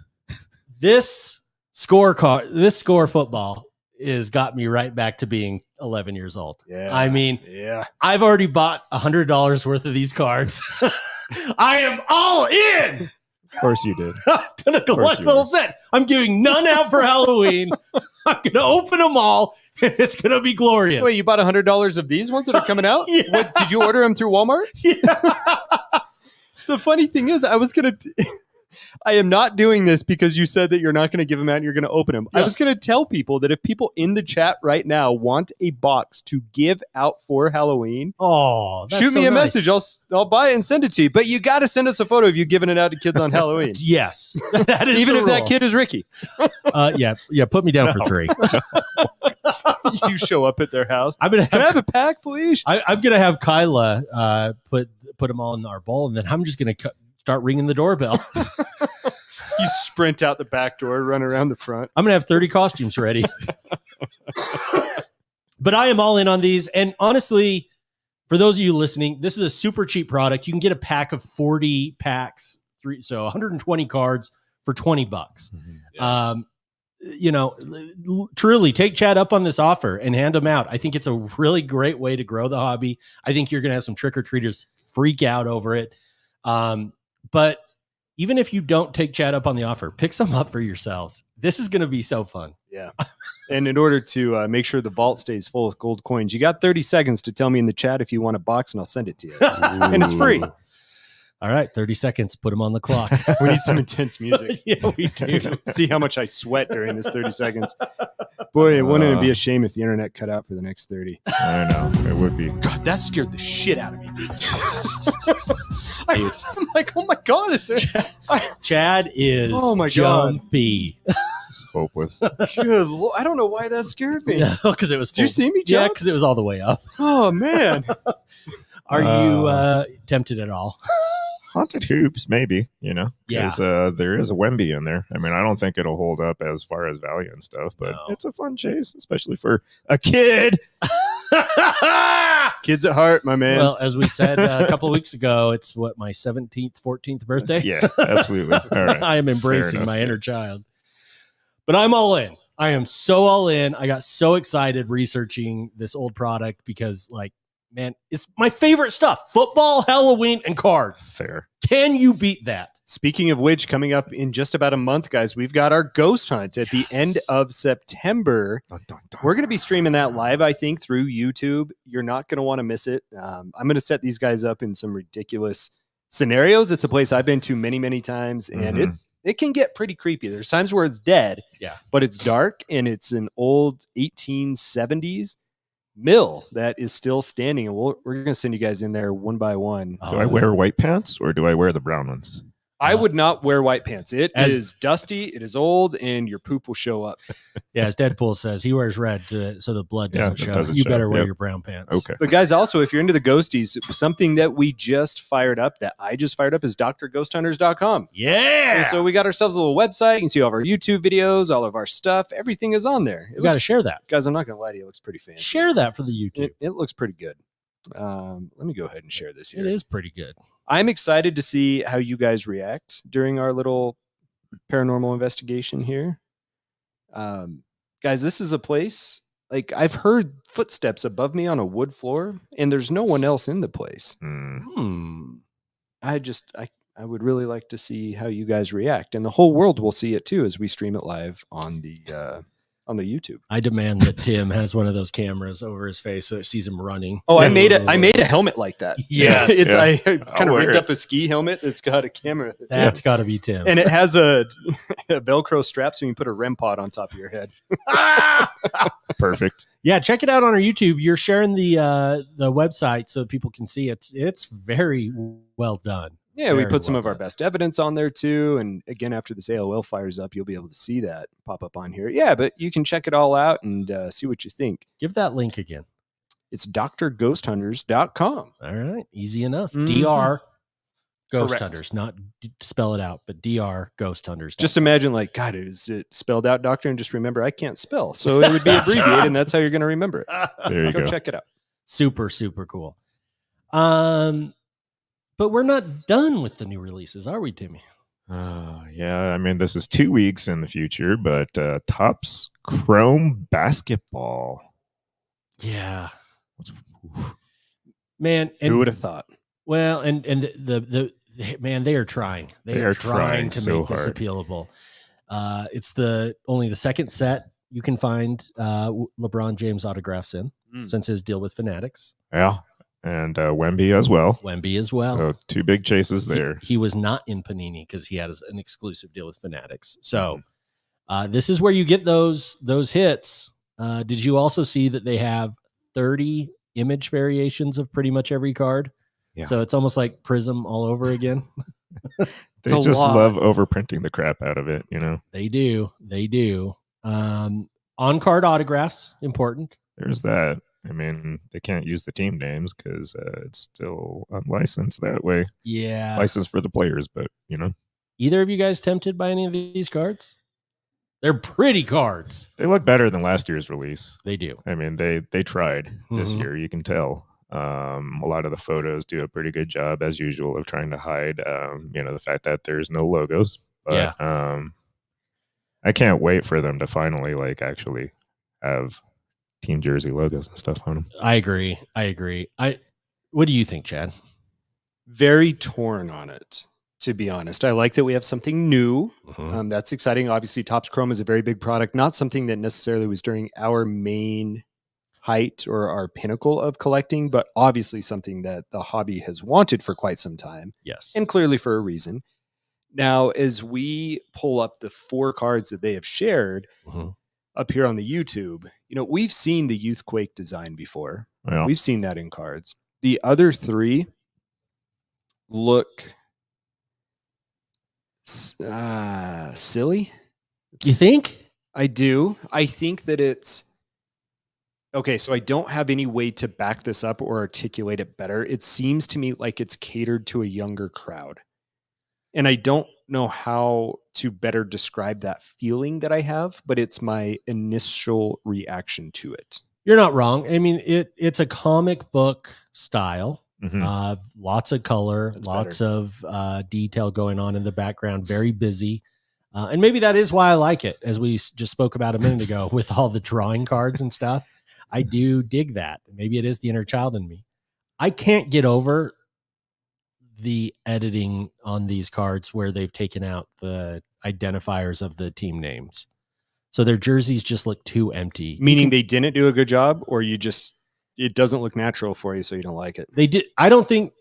This score football is got me right back to being 11 years old. Yeah. I mean, yeah. I've already bought $100 worth of these cards. I am all in. Of course you did. I'm going to collect the whole set. I'm giving none out for Halloween. I'm going to open them all, and it's going to be glorious. Wait, you bought $100 of these ones that are coming out? Yeah. What, did you order them through Walmart? Yeah. The funny thing is, I am not doing this because you said that you're not going to give them out and you're going to open them. Yeah. I was going to tell people that if people in the chat right now want a box to give out for Halloween, Shoot me a message. I'll buy it and send it to you. But you got to send us a photo of you giving it out to kids on Halloween. Yes. That is Even the if rule. that kid is Ricky. Yeah. Put me down for 3. You show up at their house. I'm gonna Can I have, have a pack, please? I'm gonna have Kyla put them all in our bowl, and then I'm just gonna start ringing the doorbell. You sprint out the back door, run around the front. I'm gonna have 30 costumes ready. But I am all in on these, and honestly, for those of you listening, this is a super cheap product. You can get a pack of 40 packs, so 120 cards for $20. Yeah. Truly take Chad up on this offer and hand them out. I think it's a really great way to grow the hobby. I think you're going to have some trick-or-treaters freak out over it. But even if you don't take Chad up on the offer, pick some up for yourselves. This is going to be so fun. Yeah. And in order to make sure the vault stays full of gold coins, you got 30 seconds to tell me in the chat if you want a box, and I'll send it to you. And it's free. All right, 30 seconds. Put them on the clock. We need some intense music. Yeah, we do. See how much I sweat during this 30 seconds. Boy, wouldn't it be a shame if the internet cut out for the next 30? I know. It would be. God, that scared the shit out of me. I'm like, oh my God, is there? Chad is God. jumpy. It's hopeless. Good Lord, I don't know why that scared me. Because it was Did you see me jump? Yeah, because it was all the way up. Oh, man. Are you tempted at all? Haunted hoops, maybe, because there is a Wemby in there. I mean, I don't think it'll hold up as far as value and stuff, but it's a fun chase, especially for a kid. Kids at heart, my man. Well, as we said a couple of weeks ago, it's my 17th, 14th birthday. Yeah, absolutely. All right. I am embracing my inner child. But I'm all in. I am so all in. I got so excited researching this old product because, man, it's my favorite stuff. Football, Halloween, and cards. Fair. Can you beat that? Speaking of which, coming up in just about a month, guys, we've got our ghost hunt at the end of September. Dun, dun, dun. We're going to be streaming that live, I think, through YouTube. You're not going to want to miss it. I'm going to set these guys up in some ridiculous scenarios. It's a place I've been to many, many times, and it can get pretty creepy. There's times where it's dead, but it's dark, and it's an old 1870s mill that is still standing, and we're going to send you guys in there one by one. Do I wear white pants or do I wear the brown ones? I would not wear white pants. It is dusty, it is old, and your poop will show up. Yeah, as Deadpool says, he wears red so the blood doesn't show. Doesn't You show. better wear Yep. your brown pants. Okay. But guys, also, if you're into the ghosties, something that we just fired up, that I just fired up, is drghosthunters.com. Yeah. And so we got ourselves a little website. You can see all of our YouTube videos, all of our stuff. Everything is on there. You got to share that. Guys, I'm not going to lie to you. It looks pretty fancy. Share that for the YouTube. It looks pretty good. Let me go ahead and share this here. It is pretty good. I'm excited to see how you guys react during our little paranormal investigation here. Guys, this is a place, like, I've heard footsteps above me on a wood floor, and there's no one else in the place. I would really like to see how you guys react, and the whole world will see it too as we stream it live on the YouTube. I demand that Tim has one of those cameras over his face so it sees him running. Oh, I made a helmet like that. Yes. It's Yeah. I kind of wear rigged it. up a ski helmet that's got a camera. That's got to be Tim. And it has a Velcro strap so you can put a REM pod on top of your head. Perfect. Yeah, check it out on our YouTube. You're sharing the website so people can see it. It's very well done. Yeah, we Very put some well of our done. best evidence on there too. And again, after this AOL fires up, you'll be able to see that pop up on here. Yeah, but you can check it all out and see what you think. Give that link again. It's drghosthunters.com. All right, easy enough. Mhm. DR Ghost Correct. Hunters, not spell it out, but DR Ghost Hunters. Just imagine, like, God, is it spelled out, Doctor? And just remember, I can't spell. So it would be abbreviated, and that's how you're going to remember it. There you Go go. check it out. super cool. But we're not done with the new releases, are we, Timmy? Yeah, I mean, this is 2 weeks in the future, but Topps Chrome Basketball. Yeah, man. And Who would have thought? well, and the man, they are trying. They are trying to so make this hard. appealable. It's only the second set you can find LeBron James autographs in since his deal with Fanatics. Yeah, and Wemby as well. Wemby as well. So 2 big chases there. He was not in Panini because he had an exclusive deal with Fanatics. So this is where you get those hits. Did you also see that they have 30 image variations of pretty much every card? Yeah. So it's almost like Prism all over again. They a just lot. love overprinting the crap out of it, you know. They do. On-card autographs, important. There's that. I mean, they can't use the team names because it's still unlicensed that way. Yeah. Licensed for the players, but you know, Either of you guys tempted by any of these cards? They're pretty cards. they look better than last year's release. They do. I mean, they tried this Mhm. year. You can tell. A lot of the photos do a pretty good job, as usual, of trying to hide, the fact that there's no logos. But I can't wait for them to finally actually have team jersey logos and stuff on them. I agree. What do you think, Chad? Very torn on it, to be honest. I like that we have something new. That's exciting. Obviously, Topps Chrome is a very big product, not something that necessarily was during our main height or our pinnacle of collecting, but obviously something that the hobby has wanted for quite some time, Yes. and clearly for a reason. Now, as we pull up the 4 cards that they have shared up here on the YouTube, we've seen the Youthquake design before. Well, We've seen that in cards. The other 3 look silly. You think? I do. I think that it's okay. So I don't have any way to back this up or articulate it better. It seems to me like it's catered to a younger crowd. And I don't know how to better describe that feeling that I have, but it's my initial reaction to it. You're not wrong. I mean, it's a comic book style. mhm. Lots of color, That's lots of detail going on in the background, very busy. And maybe that is why I like it, as we just spoke about a minute ago with all the drawing cards and stuff. I do dig that. Maybe it is the inner child in me. I can't get over the editing on these cards where they've taken out the identifiers of the team names. So their jerseys just look too empty. Meaning they didn't do a good job, or it doesn't look natural for you, so you don't like it. They did. I don't think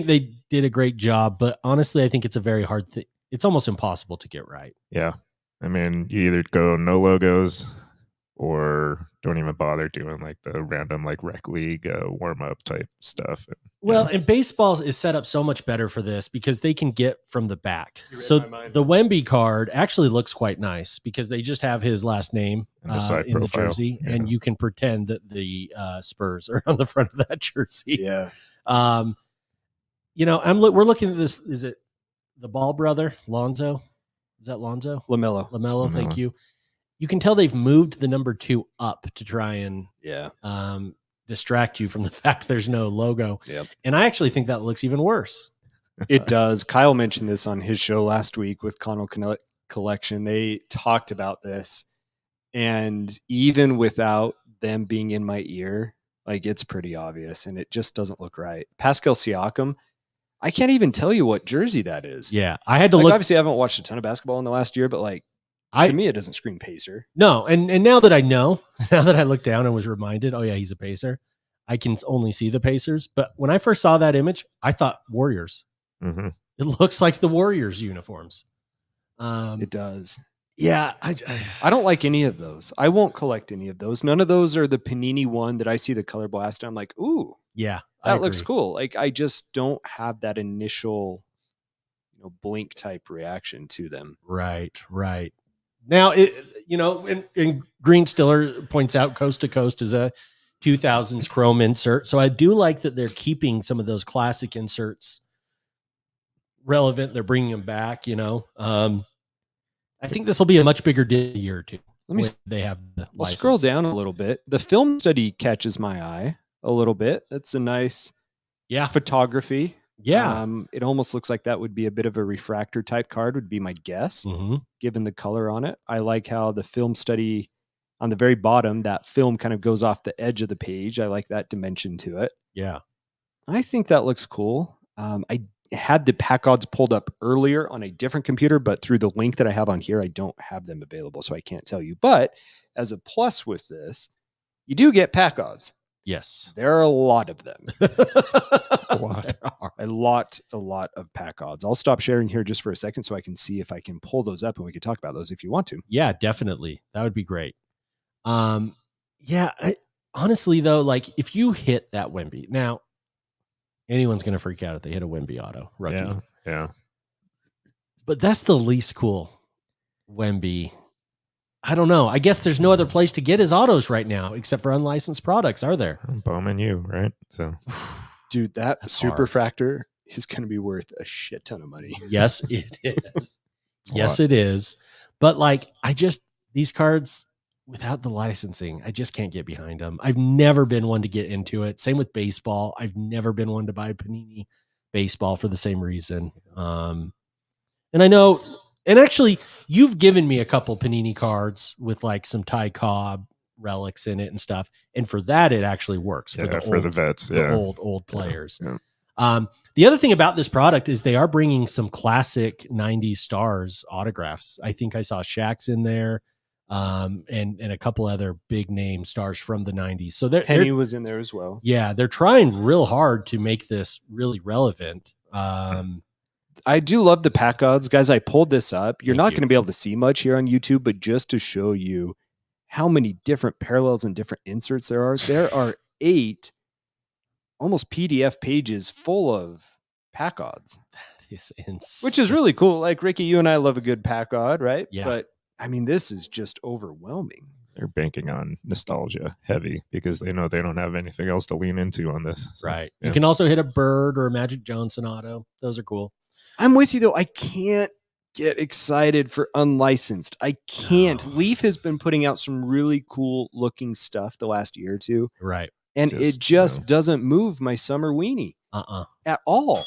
they did a great job, but honestly, I think it's a very hard thing. It's almost impossible to get right. Yeah. I mean, you either go no logos or don't even bother doing the random rec league warm up type stuff. Well, and baseball is set up so much better for this because they can get from the back. You read So my mind. the Wemby card actually looks quite nice because they just have his last name And the side in the profile, jersey, yeah. and you can pretend that the Spurs are on the front of that jersey. Yeah. We're looking at this. Is it the Ball brother, Lonzo? Is that Lonzo? LaMelo. Thank you. You can tell they've moved the number 2 up to try and Yeah. distract you from the fact there's no logo. Yep. And I actually think that looks even worse. It does. Kyle mentioned this on his show last week with Connell Collection. They talked about this, and even without them being in my ear, like it's pretty obvious, and it just doesn't look right. Pascal Siakam, I can't even tell you what jersey that is. Yeah, I had to Like, look. obviously, I haven't watched a ton of basketball in the last year, but like to me, it doesn't scream Pacer. No, and now that I know, now that I looked down and was reminded, oh yeah, he's a Pacer. I can only see the Pacers, but when I first saw that image, I thought Warriors. Mm-hmm. It looks like the Warriors uniforms. It does. Yeah, I don't like any of those. I won't collect any of those. None of those are the Panini one that I see the color blast. I'm like, ooh, yeah, I that looks agree. cool. Like I just don't have that initial, blink type reaction to them. Right. Now, and Green Stiller points out Coast to Coast is a 2000s chrome insert. So I do like that they're keeping some of those classic inserts relevant. They're bringing them back, I think this will be a much bigger year or two. Let me. They have the I'll scroll license. down a little bit. The film study catches my eye a little bit. That's a nice photography. Yeah. It almost looks like that would be a bit of a refractor type card, would be my guess, given the color on it. I like how the film study on the very bottom, that film kind of goes off the edge of the page. I like that dimension to it. Yeah. I think that looks cool. I had the pack odds pulled up earlier on a different computer, but through the link that I have on here, I don't have them available, so I can't tell you. But as a plus with this, you do get pack odds. Yes. There are a lot of them. A lot. A lot of pack odds. I'll stop sharing here just for a second so I can see if I can pull those up and we can talk about those if you want to. Yeah, definitely. That would be great. Honestly though, like if you hit that Wemby, now anyone's going to freak out if they hit a Wemby auto rookie. Yeah. But that's the least cool Wemby. I don't know. I guess there's no other place to get his autos right now except for unlicensed products, are there? Bowman you, right? So, dude, that That's Superfractor is going to be worth a shit ton of money. Yes, it is. Yes, it is. But like, these cards without the licensing, I just can't get behind them. I've never been one to get into it. Same with baseball. I've never been one to buy Panini baseball for the same reason. And I know, and actually you've given me a couple Panini cards with like some Ty Cobb relics in it and stuff. And for that, it actually works for the vets, the old players. Yeah. The other thing about this product is they are bringing some classic 90s stars autographs. I think I saw Shaq's in there. And a couple other big name stars from the 90s. So Penny was in there as well. Yeah, they're trying real hard to make this really relevant. I do love the pack odds, guys. I pulled this up. You're Thank not you. going to be able to see much here on YouTube, but just to show you how many different parallels and different inserts there are 8 almost PDF pages full of pack odds. That is insane. Which is really cool. Like Ricky, you and I love a good pack odd, right? Yeah. But I mean, this is just overwhelming. They're banking on nostalgia heavy because they know they don't have anything else to lean into on this. So, Right. yeah. You can also hit a Bird or a Magic Johnson auto. Those are cool. I'm with you though. I can't get excited for unlicensed. I can't. No. Leaf has been putting out some really cool looking stuff the last year or two. Right. And Just, it just doesn't move my summer weenie at all.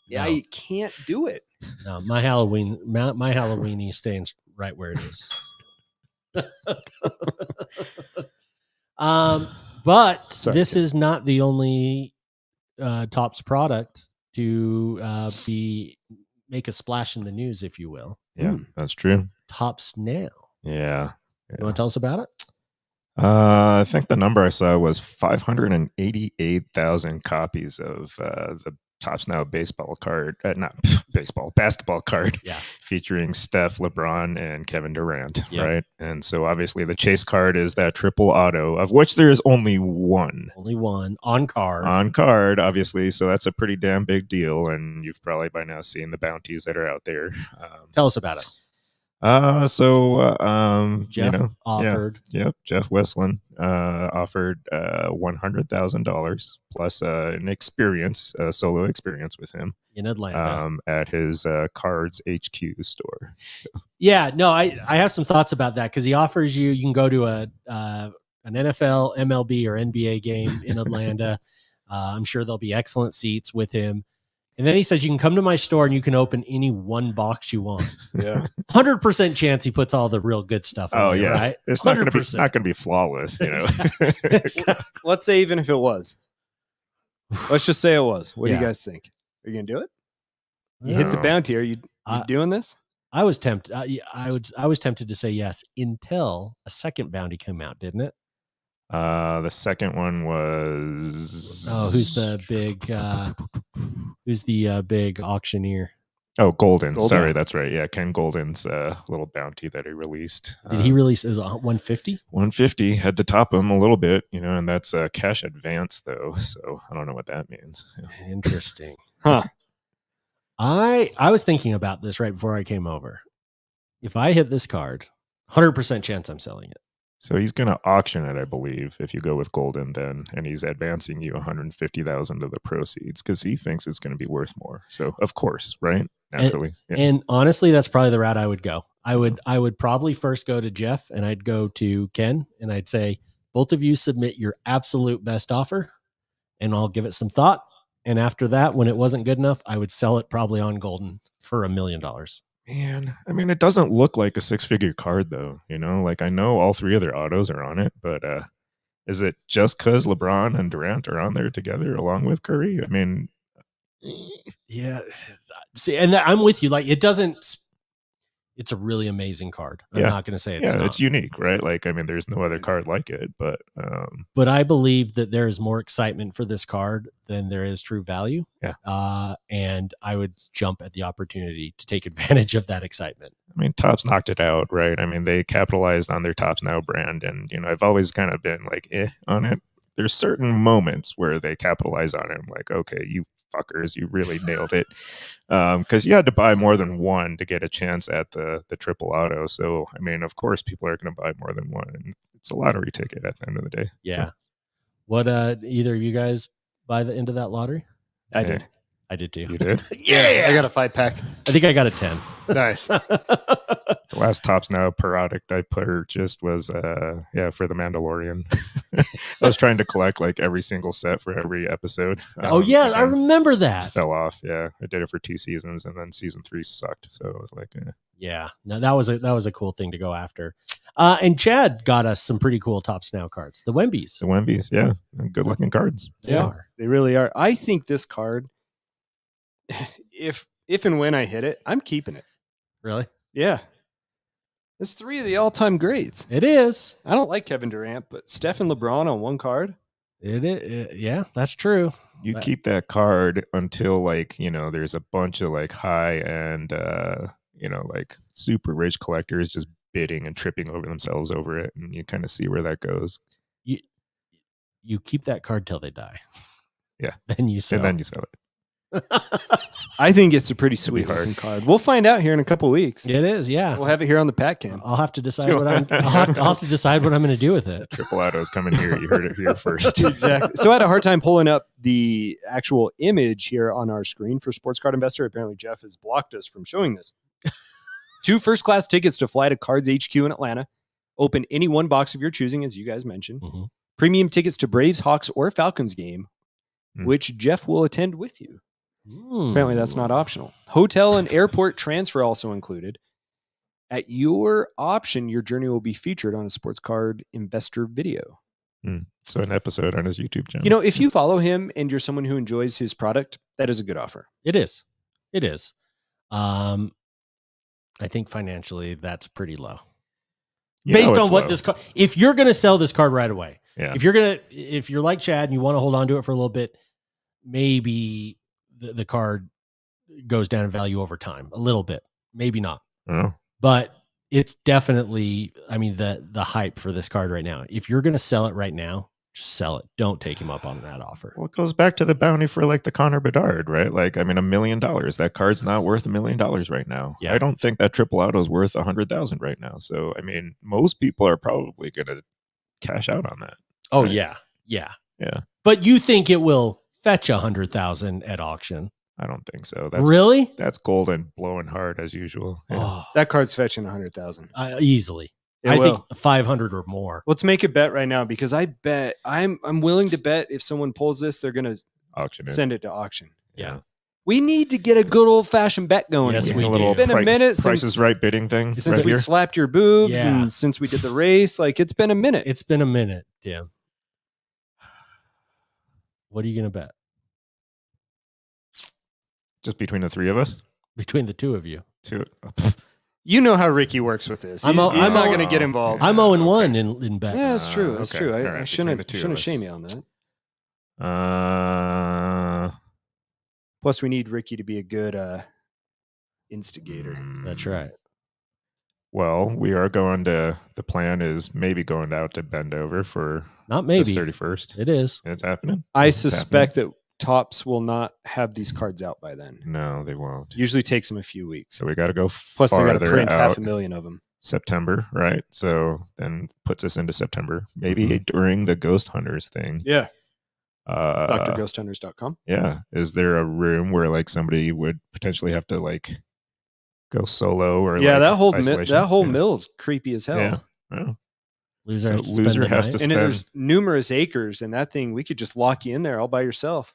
No. I can't do it. No, my Halloweenie stays right where it is. But Sorry, this kid. is not the only Topps product to make a splash in the news, if you will. Yeah, that's true. Topps now. Yeah. You want to tell us about it? I think the number I saw was 588,000 copies of the Topps Now baseball card, basketball card, Yeah. featuring Steph, LeBron, and Kevin Durant, Yep. right? And so obviously the chase card is that triple auto, of which there is only one Only one on card. on card, obviously. So that's a pretty damn big deal, and you've probably by now seen the bounties that are out there. Tell us about it. Jeff Offered. Jeff Westland offered $100,000 plus an experience, a solo experience with him In Atlanta. at his Cards HQ store. So, Yeah, no, I have some thoughts about that because he offers you can go to a an NFL, MLB, or NBA game in Atlanta. I'm sure there'll be excellent seats with him. And then he says, you can come to my store and you can open any one box you want. Yeah. 100% chance he puts all the real good stuff in there, right? It's not going 100%. to be flawless, you know. Exactly. Let's say even if it was. Let's just say it was. What do Yeah. you guys think? Are you going to do it? You hit the No. bounty. Are you doing this? I was tempted. I was tempted to say yes until a second bounty came out, didn't it? The second one was who's the big auctioneer? Oh, Golden. Golden. Sorry, that's right. Yeah, Ken Golden's little bounty that he released. Did he release 150? 150 had to top him a little bit, you know, and that's a cash advance though. So I don't know what that means. Interesting. Huh. I was thinking about this right before I came over. If I hit this card, 100% chance I'm selling it. So he's going to auction it, I believe, if you go with Golden then, and he's advancing you 150,000 of the proceeds because he thinks it's going to be worth more. So of course, right? Naturally. And honestly, that's probably the route I would go. I would probably first go to Jeff and I'd go to Ken and I'd say, both of you submit your absolute best offer and I'll give it some thought. And after that, when it wasn't good enough, I would sell it probably on Golden for $1 million. Man, I mean, it doesn't look like a 6-figure card though, you know, like I know all 3 other autos are on it, but is it just because LeBron and Durant are on there together along with Curry? I mean, yeah. See, and I'm with you. Like, it's a really amazing card. I'm Yeah. not going to say it's not. it's unique, right? Like, I mean, there's no other card like it, but I believe that there is more excitement for this card than there is true value. Yeah. And I would jump at the opportunity to take advantage of that excitement. I mean, Topps knocked it out, right? I mean, they capitalized on their Topps Now brand, and you know, I've always kind of been like, on it. There's certain moments where they capitalize on it. I'm like, okay, you fuckers, you really nailed it, because you had to buy more than one to get a chance at the triple auto. So, I mean, of course, people are going to buy more than one, and it's a lottery ticket at the end of the day. Yeah. So, What? Either of you guys buy into that lottery? I yeah. did. I did too. You did? Yeah. I got a 5-pack. I think I got a 10. Nice. The last Topps Now product I purchased was for the Mandalorian. I was trying to collect like every single set for every episode. Oh yeah, and I then remember that. fell off. Yeah, I did it for 2 seasons, and then season 3 sucked. So I was like, Yeah, no, that was a cool thing to go after. And Chad got us some pretty cool Topps Now cards, the Wembies. the Wembies, yeah, good looking cards. They are. They really are. I think this card, if and when I hit it, I'm keeping it. Really? Yeah. It's 3 of the all-time greats. It is. I don't like Kevin Durant, but Steph and LeBron on one card. It is. Yeah, that's true. You But- keep that card until like, you know, there's a bunch of like high end, you know, like super rich collectors just bidding and tripping over themselves over it, and you kind of see where that goes. You keep that card till they die. Yeah. Then you sell. And then you sell it. I think it's a pretty be sweet hard. looking card. We'll find out here in a couple weeks. It is. Yeah. We'll have it here on the Pat Cam. I'll have to decide what I'll have to decide what I'm going to do with it. Triple autos coming here. You heard it here first. Exactly. So I had a hard time pulling up the actual image here on our screen for Sports Card Investor. Apparently, Jeff has blocked us from showing this. 2 first-class tickets to fly to Cards HQ in Atlanta. Open any one box of your choosing, as you guys mentioned. Mhm. Premium tickets to Braves, Hawks, or Falcons game, which Jeff will attend with you. Apparently, that's not optional. Hotel and airport transfer also included. At your option, your journey will be featured on a Sports Card Investor video. So an episode on his YouTube channel. You know, if you follow him and you're someone who enjoys his product, that is a good offer. It is. It is. I think financially that's pretty low. You know Based it's on what low. this card, if you're going to sell this card right away, Yeah. if you're like Chad and you want to hold on to it for a little bit, maybe the card goes down in value over time a little bit, maybe not, Oh, but it's definitely, I mean, the hype for this card right now. If you're going to sell it right now, just sell it. Don't take him up on that offer. well, it goes back to the bounty for like the Connor Bedard, right? Like, I mean, $1 million. That card's not worth $1 million right now. Yeah. I don't think that triple auto is worth 100,000 right now. So, I mean, most people are probably going to cash out on that. Oh Right. yeah. Yeah. Yeah. But you think it will fetch 100,000 at auction? I don't think so. That's Really? That's Golden blowing hard as usual. Yeah. Oh, That card's fetching 100,000. easily. I think 500 or more. Let's make a bet right now because I bet I'm willing to bet if someone pulls this, they're going to Auction it. send it to auction. Yeah. We need to get a good old fashioned bet going. Yes, here. we a do. little It's been a minute Price since is Right bidding thing. since right we here. slapped your boobs Yeah. and since we did the race. Like it's been a minute. It's been a minute, Tim. What are you going to bet Just between the three of us. between the two of you? You know how Ricky works with this. He's I'm not a- going to get involved. I'm 0-1 in bets. Yeah, that's true. That's Okay. true. All I right, between shouldn't the two of shouldn't us. shame you on that. Uh, Plus, we need Ricky to be a good instigator. That's right. Well, we are going to. The plan is maybe going out to Bendover for Not maybe. the 31st. It is. It's happening. I It's suspect that Topps will not have these cards out by then. No, they won't. Usually takes them a few weeks. So we got to go Plus, they got to farther print out. 500,000 of them. September, right? So then puts us into September, maybe during the Ghost Hunters thing. Yeah. Uh, DrGhostHunters.com. Yeah. Is there a room where like somebody would potentially have to like go solo or Yeah, like, that whole isolation? that whole Yeah. mill's creepy as hell. Yeah. Oh. Loser, So has to spend loser the has night. to And spend there's numerous acres in that thing. We could just lock you in there all by yourself.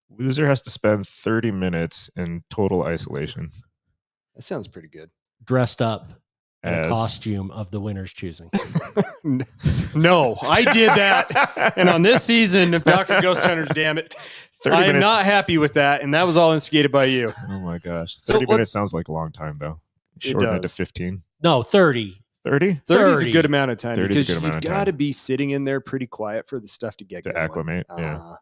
loser has to spend 30 minutes in total isolation. That sounds pretty good. dressed up in a As- costume of the winner's choosing. No, I did that. And on this season of Dr. Ghost Hunters, damn it, 30 I am minutes. not happy with that. And that was all instigated by you. Oh my gosh. So 30 what- minutes sounds like a long time though. It Shorten it to does. 15. No, 30. 30 30 is a 30. good amount of time 30 is a because good amount you've of got time. to be sitting in there pretty quiet for the stuff to get to going. acclimate. Yeah. Uh,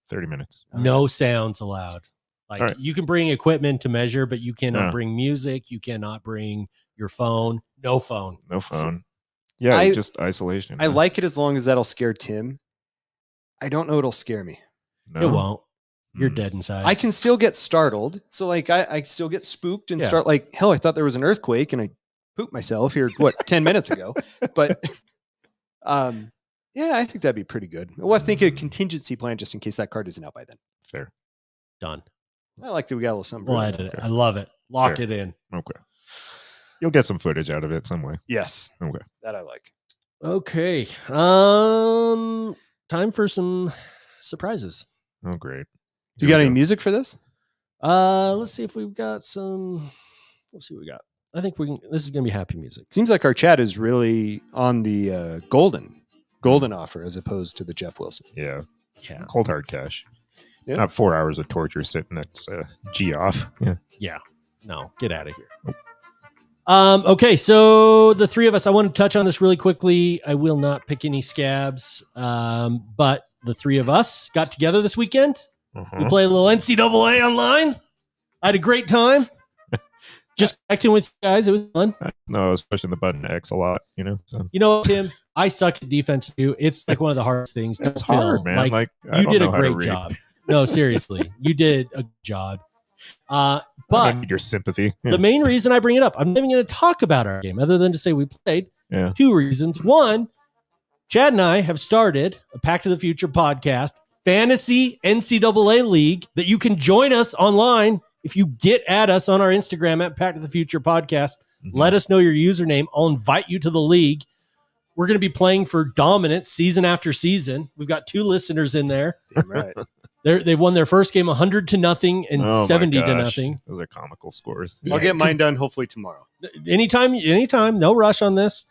30 minutes. No sounds allowed. Like All right. you can bring equipment to measure, but you cannot No. bring music. You cannot bring your phone. No phone. No phone. Yeah, I- just isolation. I like it as long as that'll scare Tim. I don't know it'll scare me. No? It won't. You're Hmm. dead inside. I can still get startled. So like I still get spooked and Yeah. start like, hell, I thought there was an earthquake and I pooped myself here, 10 minutes ago. But yeah, I think that'd be pretty good. Well, I think a contingency plan just in case that card isn't out by then. Fair. Done. I like that we got a little something. Well, I did it. I love it. Lock Fair. it in. Okay. You'll get some footage out of it some way. Yes. Okay. That I like. Okay. Time for some surprises. Oh, great. You Here got we any go. music for this? Let's see if we've got some. Let's see what we got. I think we can. This is gonna be happy music. Seems like our chat is really on the golden offer as opposed to the Jeff Wilson. Yeah. Yeah. Cold hard cash. Yeah. Not 4 hours of torture sitting at G off. Yeah. Yeah. No, get out of here. Okay, so the three of us, I want to touch on this really quickly. I will not pick any scabs, but the three of us got together this weekend. Uh-huh. We played a little NCAA online. I had a great time. Just acting with you guys. It was fun. No, I was pushing the button X a lot, you know. So You know, Tim, I suck at defense too. It's like one of the hardest things. it's Don't feel hard, man. Like I you don't did a know how to great read. job. No, seriously, you did a good job. I But don't need your sympathy. Yeah. the main reason I bring it up, I'm not even going to talk about our game other than to say we played. Yeah. Two reasons. One, Chad and I have started a Back to the Future podcast, fantasy NCAA league that you can join us online. If you get at us on our Instagram at Back to the Future podcast, Mhm. let us know your username. I'll invite you to the league. We're going to be playing for dominance season after season. We've got 2 listeners in there. Damn right. They've won their first game 100-0 and Oh my 70-0. gosh. Those are comical scores. I'll get mine done hopefully tomorrow. Anytime, no rush on this.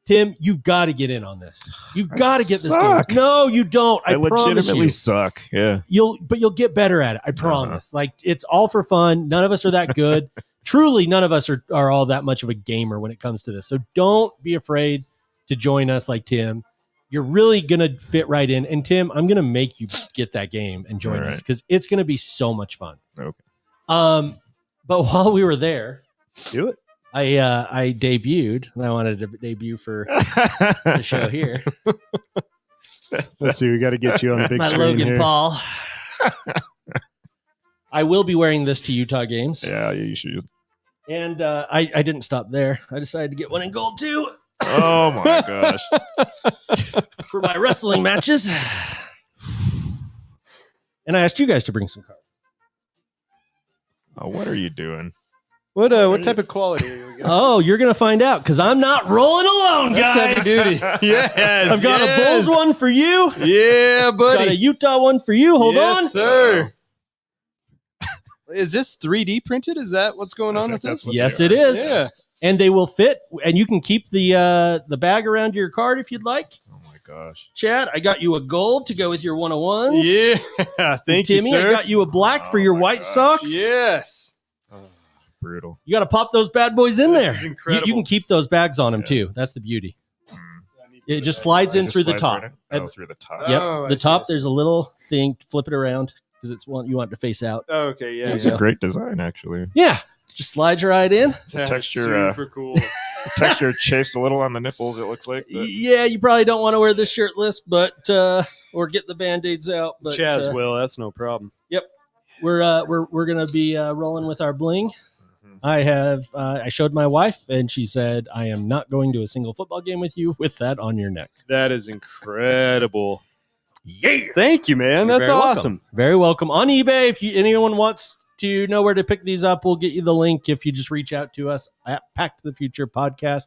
Tim, you've got to get in on this. You've I got to get this suck. game. No, you don't. I promise legitimately you. suck. Yeah. You'll get better at it. I promise. Like it's all for fun. None of us are that good. Truly, none of us are all that much of a gamer when it comes to this. So don't be afraid to join us like Tim. You're really going to fit right in. And Tim, I'm going to make you get that game and join All us right. because it's going to be so much fun. Okay. But while we were there, Do it. I debuted, and I wanted to debut for the show here. Let's see. We got to get you on the big My screen Logan here. Paul. I will be wearing this to Utah games. Yeah, you should. And I didn't stop there. I decided to get one in gold too Oh my gosh. for my wrestling matches. And I asked you guys to bring some cards. Oh, what are you doing? What type of quality are we got? Oh, you're gonna find out because I'm not rolling alone, That's guys. heavy duty. Yes. I've got a Bulls one for you. Yeah, buddy. Got a Utah one for you. Hold yes, on. sir. Is this 3D printed? Is that what's going on with this? Yes, it is. Yeah. And they will fit, and you can keep the bag around your card if you'd like. Oh my gosh. Chad, I got you a gold to go with your 101s. Yeah. Thank you, Timmy, sir. I got you a black for Oh your my White gosh. Sox. Yes. Brutal. You got to pop those bad boys in This there. is You incredible. can keep those bags on them Yeah. too. That's the beauty. Mm. It just slides in Just through the slides top. right in? Oh, through the top. Yep, Oh, I the see, top. I see. There's a little thing. Flip it around because it's one you want it to face out. Oh, okay, yeah. It's Yeah. a great design, actually. Yeah, just slides right in. That is texture, super cool. The texture chafes a little on the nipples, it looks like. But Yeah, you probably don't want to wear this shirtless, but or get the band-aids out. But Chaz will. That's no problem. we're gonna be rolling with our bling. I have I showed my wife, and she said, "I am not going to a single football game with you with that on your neck." That is incredible. Yeah, Thank you, man. You're That's very welcome. awesome. Very welcome on eBay. If anyone wants to know where to pick these up, we'll get you the link if you just reach out to us at Pack to the Future Podcast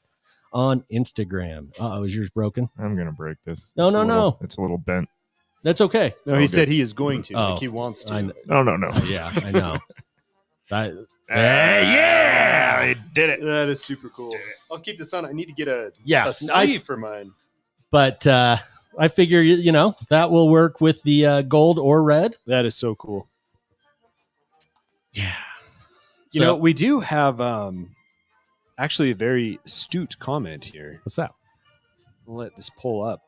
on Instagram. Oh, is yours broken? I'm going to break this. No, It's no, a little- no. It's a little bent. That's okay. No, Oh, he good. said he is going to. Oh, Like he wants to. I know. No. Yeah, I know. Yeah, I did it. That is super cool. I'll keep this on. I need to get a Yeah, sleeve for mine. but I figure you know that will work with the gold or red. That is so cool. Yeah. You know, we do have actually a very astute comment here. what's that? I'll let this pull up.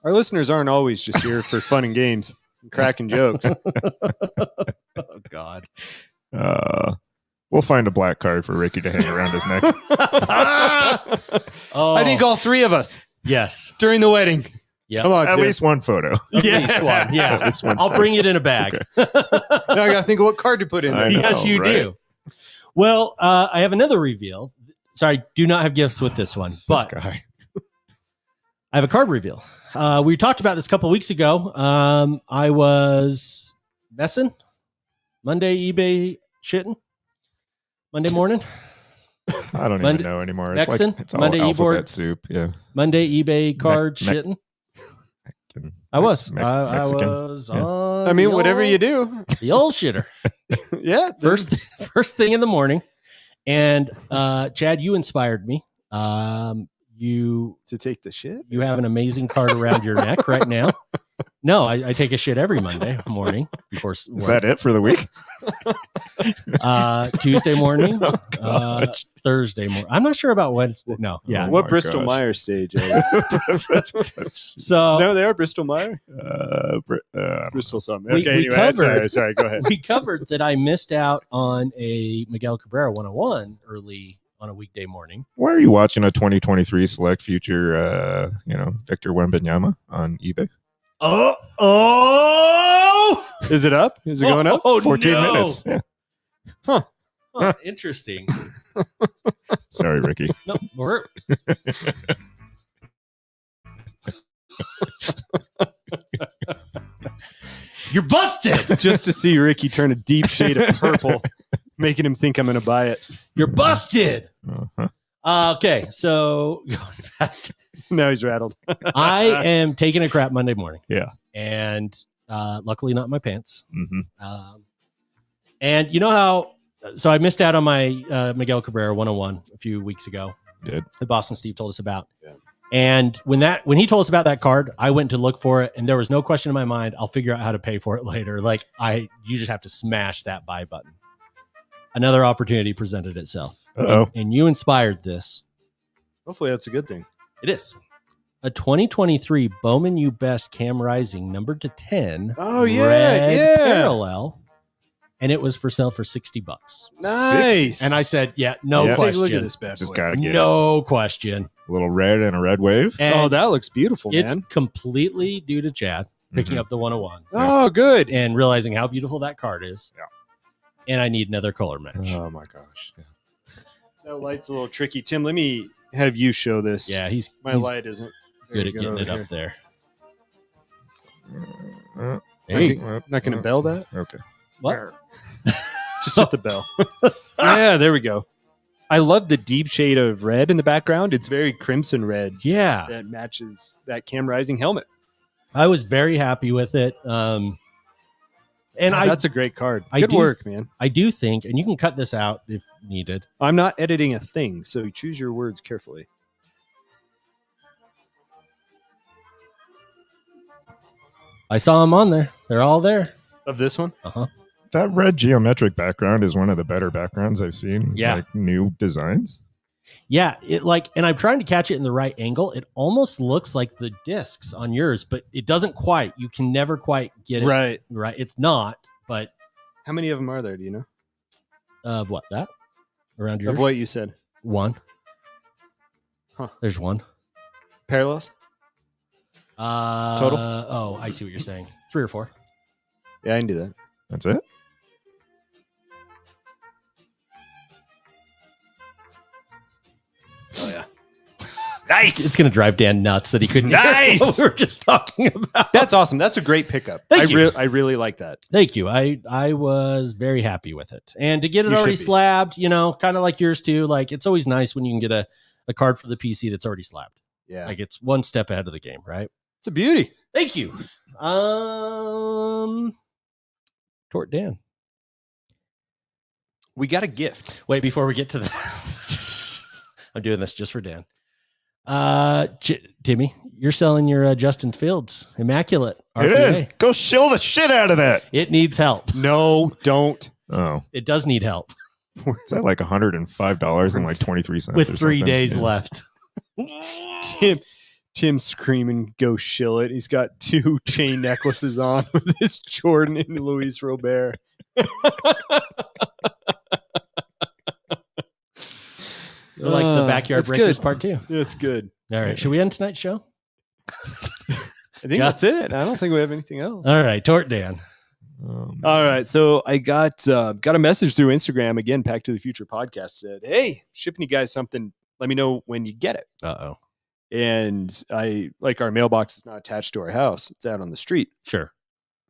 Our listeners aren't always just here for fun and games and cracking jokes. Oh God. We'll find a black card for Ricky to hang around his neck. Oh, I think all three of us yes. during the wedding. Yeah. Come on, At Tim. least one photo. At least one. Yeah. At least one I'll photo. bring it in a bag. Okay. Now I got to think of what card to put in there. I know, Yes, you right? do. Well, I have another reveal. Sorry, do not have gifts with this one, but This guy. I have a card reveal. We talked about this a couple weeks ago. I was messing Monday eBay shitting Monday morning. I don't Monday- even know anymore. Nexon? It's all Monday alphabet e-board? soup. Yeah. Monday eBay card Me- shitting. I was. I Mexican. was Yeah. on I mean, the whatever old- you do. the old shitter. Yeah. First thing in the morning. And Chad, you inspired me. You To take the shit? You have an amazing card around your neck right now. No, I take a shit every Monday morning before Is that it for the week? Tuesday morning, Oh, gosh. Thursday morning. I'm not sure about Wednesday. No, yeah. Oh What my Bristol gosh. Myers stage are you? So Is that what they are? Bristol Myers? Bristol something. We- Okay, we anyway, covered- sorry, go ahead. we covered that I missed out on a Miguel Cabrera 101 early on a weekday morning. Why are you watching a 2023 Select Future, Victor Wembanyama on eBay? Oh! Is it up? Is it going up? Oh, 14 no. minutes. Yeah. Huh, interesting. Sorry, Ricky. No, we're You're busted. Just to see Ricky turn a deep shade of purple, making him think I'm going to buy it. You're busted. Uh-huh. Okay, so going back, Now he's rattled. I am taking a crap Monday morning. Yeah. And luckily not my pants. hmm And you know how, so I missed out on my Miguel Cabrera 101 a few weeks ago. Did. The Boston Steve told us about. Yeah. And when he told us about that card, I went to look for it, and there was no question in my mind. I'll figure out how to pay for it later. Like you just have to smash that buy button. Another opportunity presented itself. Uh-oh. And you inspired this. Hopefully that's a good thing. It is a 2023 Bowman U Best Cam Rising numbered to 10. Oh, yeah, red yeah. parallel, and it was for sale for $60. Nice. And I said, "Yeah, no Yeah. Take question. a look at this bad Just boy. got to get No question." a little red and a red wave. And Oh, that looks beautiful, it's man. completely due to Chad picking Mhm. up the 101 Oh, good. and realizing how beautiful that card is. Yeah. And I need another color match. Oh, my gosh. Yeah. That light's a little tricky. Tim, let me have you show this. Yeah, he's My he's light isn't good very at getting over it here. up there. Uh, There you go. uh, Not going to bell that? Okay. What? Just hit the bell. Yeah, there we go. I love the deep shade of red in the background. It's very crimson red. Yeah. That matches that Cam Rising helmet. I was very happy with it. And that's a great card. I Good do work, man. I do think, and you can cut this out if needed. I'm not editing a thing, so you choose your words carefully. I saw them on there. They're all there. Of this one? Uh-huh. That red geometric background is one of the better backgrounds I've seen. Yeah. Like new designs. Yeah, and I'm trying to catch it in the right angle. It almost looks like the discs on yours, but it doesn't quite. You can never quite get it Right. right. It's not, but How many of them are there? Do you know? of what that around yours? Of what you said. One. Huh. There's one. Parallels? Total? Oh, I see what you're saying. 3 or 4. Yeah, I can do that. That's it. Oh, yeah. It's going to drive Dan nuts that he couldn't Nice! hear what we were just talking about. That's awesome. That's a great pickup. Thank you. I really like that. Thank you. I was very happy with it. And to get it You already should be. slabbed, kind of like yours too, like it's always nice when you can get a card for the PC that's already slabbed. Yeah. Like it's one step ahead of the game, right? It's a beauty. Thank you. Tort Dan. We got a gift. Wait, before we get to that, I'm doing this just for Dan. Timmy, you're selling your Justin Fields Immaculate RPA. It is. Go shill the shit out of that. It needs help. No, don't. Oh, It does need help is that like $105 and like 23 cents with or 3 something? days Yeah. left. Tim screaming, go shill it. He's got 2 chain necklaces on with his Jordan and Luis Robert. I like the Backyard that's Breakers good. part 2. That's good. All right. Should we end tonight's show? I think that's it. I don't think we have anything else. All right. Tort Dan. All right. So I got a message through Instagram again. Back to the Future podcast said, "Hey, shipping you guys something. Let me know when you get it." Uh-oh. And our mailbox is not attached to our house. It's out on the street. Sure.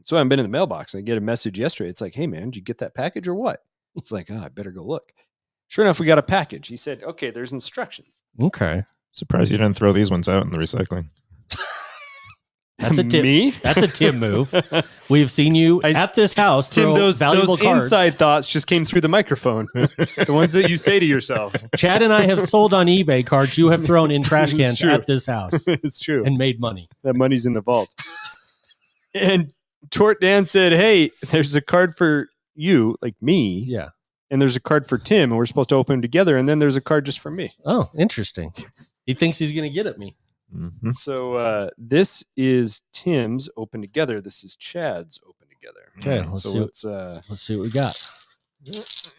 So I haven't been in the mailbox. I get a message yesterday. It's like, "Hey man, did you get that package or what?" It's like, "Oh, I better go look." Sure enough, we got a package. He said, "Okay, there's instructions." Okay. Surprised you didn't throw these ones out in the recycling. That's a Tim. Me? That's a Tim move. We've seen you at this house. Tim, throw those valuable cards. inside thoughts just came through the microphone. The ones that you say to yourself. Chad and I have sold on eBay cards you have thrown in trash It's cans true. at this house It's true. and made money. That money's in the vault. And Tort Dan said, "Hey, there's a card for you, like me, Yeah. and there's a card for Tim, and we're supposed to open them together, and then there's a card just for me." Oh, interesting. He thinks he's going to get at me. Mhm. So this is Tim's open together. This is Chad's open together. Okay, let's So see. let's See what we got. This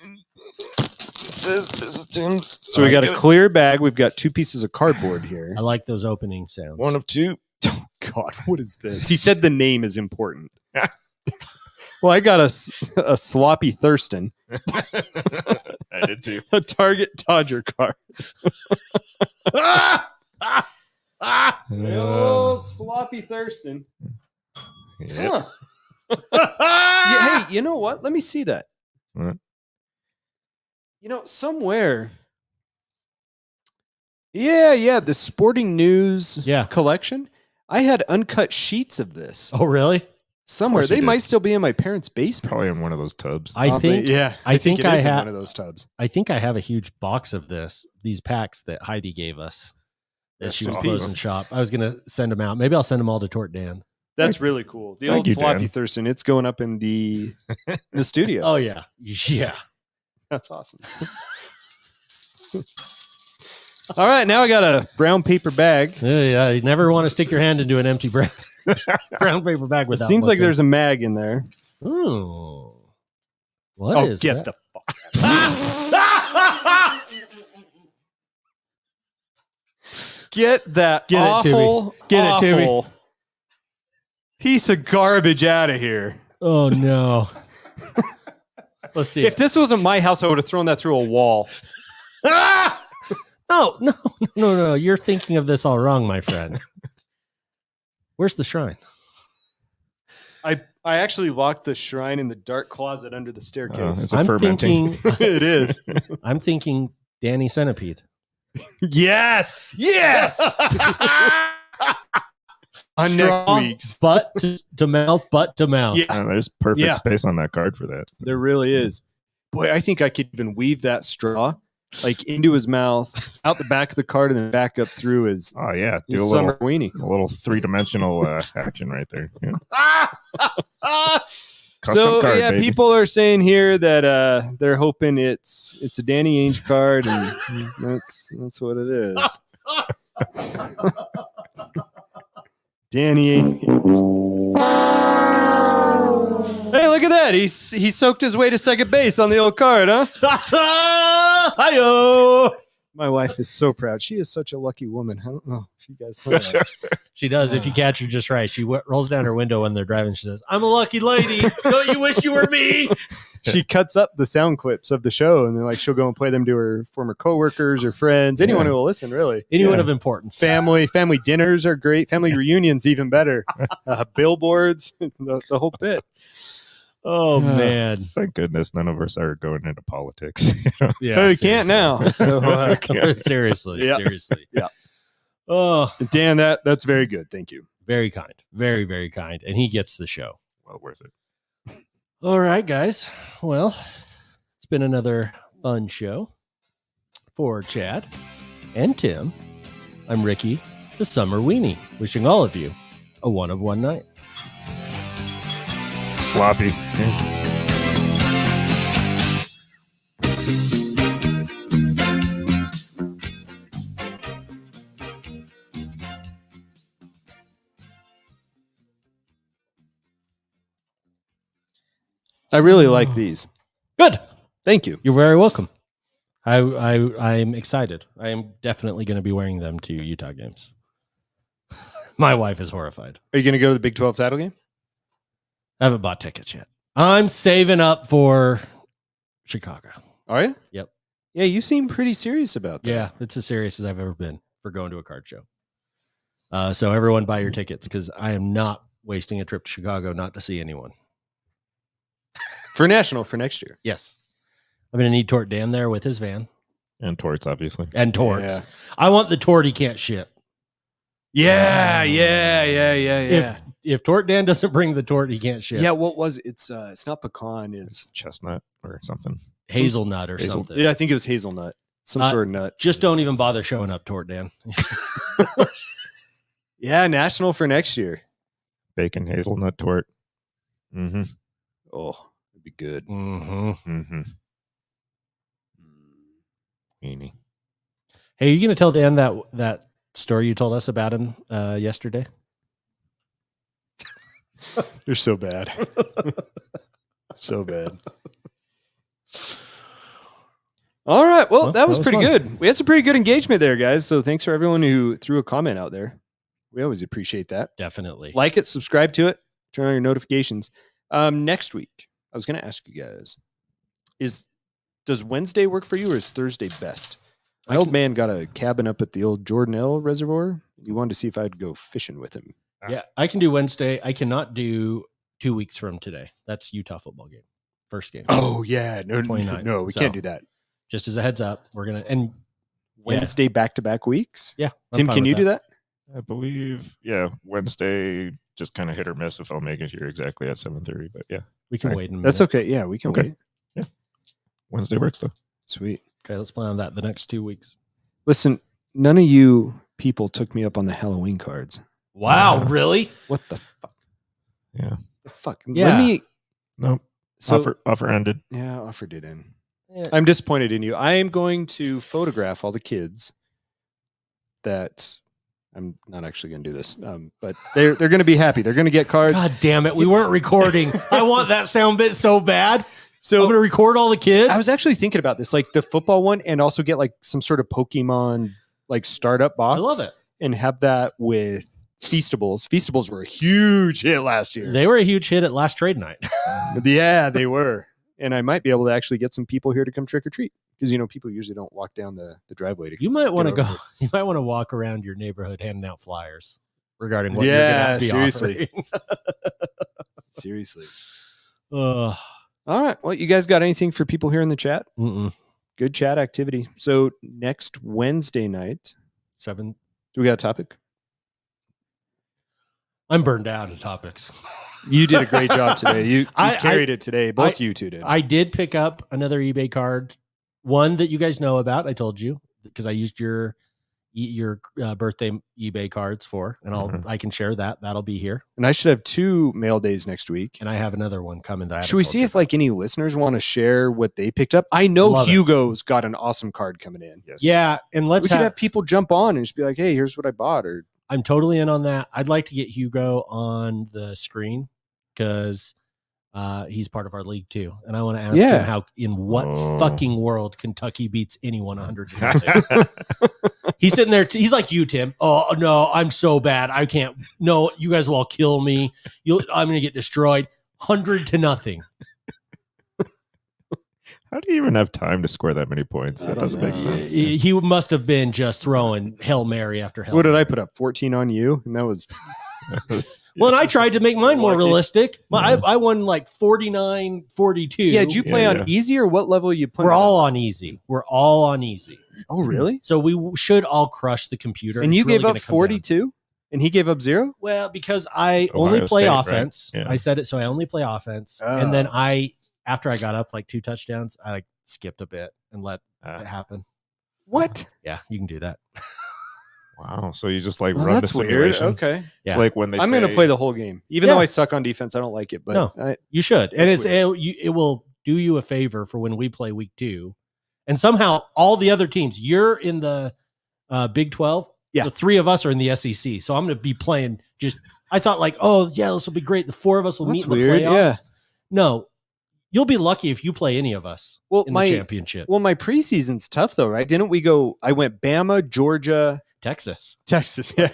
is Tim's. so we got a clear bag. We've got 2 pieces of cardboard here. I like those opening sounds. one of 2. Oh God, what is this? He said the name is important. Well, I got a sloppy Thurston, I did too. a Target Dodger card. Oh, sloppy Thurston. Yep. Huh. Yeah, hey, you know what? Let me see that. What? Somewhere. Yeah, the Sporting News Yeah. collection. I had uncut sheets of this Oh, really? somewhere. course you They did. might still be in my parents' basement. Probably in one of those tubs. I think yeah, I think it I is in ha- one of those tubs. I think I have a huge box of these packs that Heidi gave us that That's she was awesome. closing shop. I was going to send them out. Maybe I'll send them all to Tort Dan. That's really cool. The Thank old you, sloppy Dan. Thurston. It's going up in the studio. Oh, yeah. Yeah. That's awesome. All right, now I got a brown paper bag. Yeah, you never want to stick your hand into an empty brown paper bag It without seems like looking. there's a mag in there. Ooh. What is get that? the fuck out of here. Get that Get it, Timmy. awful, Get it, Timmy. awful piece of garbage out of here. Oh, no. Let's see. If this wasn't my house, I would have thrown that through a wall. No. You're thinking of this all wrong, my friend. Where's the shrine? I I actually locked the shrine in the dark closet under the staircase. Is it fermenting? It is. I'm thinking Danny Centipede. Yes. On next Straw, week's. butt to mouth, butt to mouth. Yeah, There's perfect Yeah. space on that card for that. there really is. Boy, I think I could even weave that straw like into his mouth, out the back of the card, and then back up through his, Oh yeah, do his a summer weenie. little 3-dimensional action right there. Yeah. Custom So card, yeah, baby. people are saying here that they're hoping it's a Danny Ainge card, and that's what it is. Danny Ainge. Hey, look at that! He soaked his way to second base on the old card, huh? Hi-yo! My wife is so proud. She is such a lucky woman. I don't know if you guys know that. She does if you catch her just right. She rolls down her window when they're driving. She says, "I'm a lucky lady. Don't you wish you were me?" She cuts up the sound clips of the show, and then like she'll go and play them to her former coworkers or friends, anyone who will listen. Really, Anyone of importance. family dinners are great. Family reunions even better. Billboards, the whole bit. Oh man. Thank goodness none of us are going into politics. Yeah. So you can't now. So Seriously. Yeah. Seriously. Yeah. Oh, Dan, that's very good. Thank you. very kind. Very, very kind. And he gets the show. Well worth it. All right, guys. Well, it's been another fun show for Chad and Tim. I'm Ricky, the Summer Weenie, wishing all of you a one of one night. Sloppy. Yeah. I really like these. Good. Thank you. You're very welcome. I'm excited. I am definitely going to be wearing them to Utah games. My wife is horrified. Are you going to go to the Big 12 title game? I haven't bought tickets yet. I'm saving up for Chicago. Are you? Yep. Yeah, you seem pretty serious about that. Yeah, it's as serious as I've ever been for going to a card show. So everyone buy your tickets because I am not wasting a trip to Chicago not to see anyone. For National for next year. Yes. I'm going to need Tort Dan there with his van And torts, obviously. and Torts. Yeah. I want the Tort he can't ship. Yeah. If Tort Dan doesn't bring the Tort he can't ship. Yeah, what was it? It's not pecan, it's Chestnut or something. Hazelnut or Hazel- something. yeah, I think it was hazelnut. Some sort of nut. Just don't even bother showing up, Tort Dan. Yeah, National for next year. Bacon hazelnut tort. Mm-hmm. Oh, it'd be good. Mm-hmm. Mm-hmm. Weenie. Hey, are you going to tell Dan that story you told us about him yesterday? They're so bad. So bad. All right. Well, that was pretty fun. good. We had some pretty good engagement there, guys. So thanks for everyone who threw a comment out there. We always appreciate that. Definitely. Like it, subscribe to it, turn on your notifications. Next week, I was going to ask you guys, does Wednesday work for you or is Thursday best? My old man got a cabin up at the old Jordanelle Reservoir. He wanted to see if I'd go fishing with him. Yeah, I can do Wednesday. I cannot do 2 weeks from today. That's Utah football game. First game. Oh, yeah. No, 29th. no, we So, can't do that. Just as a heads up, we're going to, and Wednesday back-to-back weeks? yeah. I'm Tim, fine can with you do that? I believe, Wednesday, just kind of hit or miss if I'll make it here exactly at 7:30. But yeah, We can All right. wait in a minute. That's okay. Yeah, we can Okay. wait. Wednesday works though. Sweet. Okay, let's plan on that the next 2 weeks. Listen, none of you people took me up on the Halloween cards. Wow, really? What the fuck? Yeah. The fuck? Yeah. Let me. Nope. So Offer ended. yeah, offer did in. Yeah. I'm disappointed in you. I am going to photograph all the kids that I'm not actually going to do this, but they're going to be happy. They're going to get cards. God damn it. We weren't recording. I want that sound bit so bad. So I'm going to record all the kids. I was actually thinking about this, like the football one, and also get like some sort of Pokemon like startup box. I love it. And have that with Feastables. Feastables were a huge hit last year. They were a huge hit at last trade night. Yeah, they were. And I might be able to actually get some people here to come trick or treat because people usually don't walk down the driveway to. You might want to Get go. over You might want to walk around your neighborhood handing out flyers regarding what Yeah, you're going to be seriously. offering. Seriously. Uh, All right. Well, you guys got anything for people here in the chat? mm-mm. Good chat activity. So next Wednesday night, 7. do we got a topic? I'm burned out of topics. You did a great job today. You I carried it today. Both you two did. I did pick up another eBay card, one that you guys know about. I told you because I used your birthday eBay cards for, and I can share that. That'll be here. And I should have 2 mail days next week. And I have another one coming. That I should we haven't see told if like any listeners want to share what they picked up? I know Love it. Hugo's got an awesome card coming in. Yes. you. Yeah, and We could have people jump on and just be like, "Hey, here's what I bought." Or I'm totally in on that. I'd like to get Hugo on the screen because he's part of our league too, and I want to ask him how, in what fucking world Kentucky beats anyone 100. He's sitting there. He's like you, Tim. Oh no, I'm so bad. I can't. No, you guys will all kill me. I'm going to get destroyed. 100-0. How do you even have time to score that many points? That doesn't make sense. He must have been just throwing Hail Mary after Hail what did Mary. I put up? 14 on you, and that was Well, and I tried to make mine more Lucky. realistic. I won like 49-42. Yeah, did you play on easy or what level you put? We're all on easy. We're all on easy. Oh, really? So we should all crush the computer. And It's you really gave up gonna come down. 42, and he gave up 0. Well, because I Ohio only play State, right? offense. Yeah. I said it, so I only play offense. Oh. And then after I got up like 2 touchdowns, I like skipped a bit and let it happen. What? Yeah, you can do that. Wow. So you just like Well, run the that's weird. simulation. Okay, It's Yeah. like when they I'm say, going to play the whole game, even Yeah. though I suck on defense. I don't like it, but No. You should. And That's it will do you a favor for when we play week 2. And somehow all the other teams, you're in the Big 12. Yeah. The 3 of us are in the SEC. So I'm going to be playing I thought like, oh yeah, this will be great. The 4 of us will That's meet in the weird, playoffs. yeah. No, you'll be lucky if you play any of us Well, in the championship. Well, my preseason's tough though, right? Didn't we go? I went Bama, Georgia, Texas. Texas. Yeah,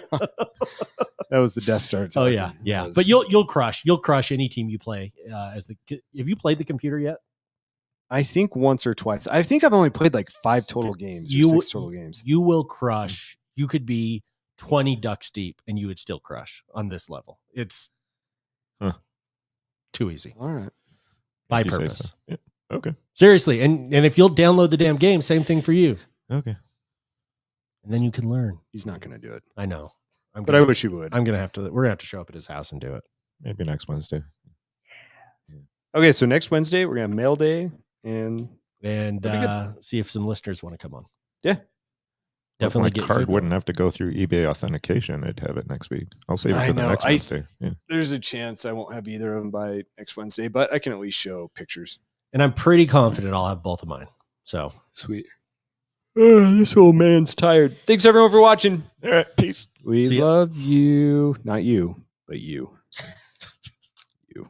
that was the Death Star. Oh yeah, yeah. But you'll crush any team you play. Have you played the computer yet? I think once or twice. I think I've only played like 5 total games. Or 6 total games. You will crush. You could be 20 ducks deep, and you would still crush on this level. It's too easy All right. by if you say purpose. so. Yeah. Okay. Seriously, and if you'll download the damn game, same thing for you, Okay. and then you can learn. He's not going to do it, I know, but I wish he would. I'm gonna have to. We're gonna have to show up at his house and do it. Maybe next Wednesday. Okay, so next Wednesday we're gonna have mail day, and And That'd be good. see if some listeners want to come on. Yeah. Definitely If get my card Hugo. wouldn't have to go through eBay authentication. I'd have it next week. I'll save it I for the know. next Wednesday. Yeah. there's a chance I won't have either of them by next Wednesday, but I can at least show pictures. And I'm pretty confident I'll have both of mine. So Sweet. This old man's tired. Thanks everyone for watching. All right. Peace. We See ya. love you. Not you, but you. You.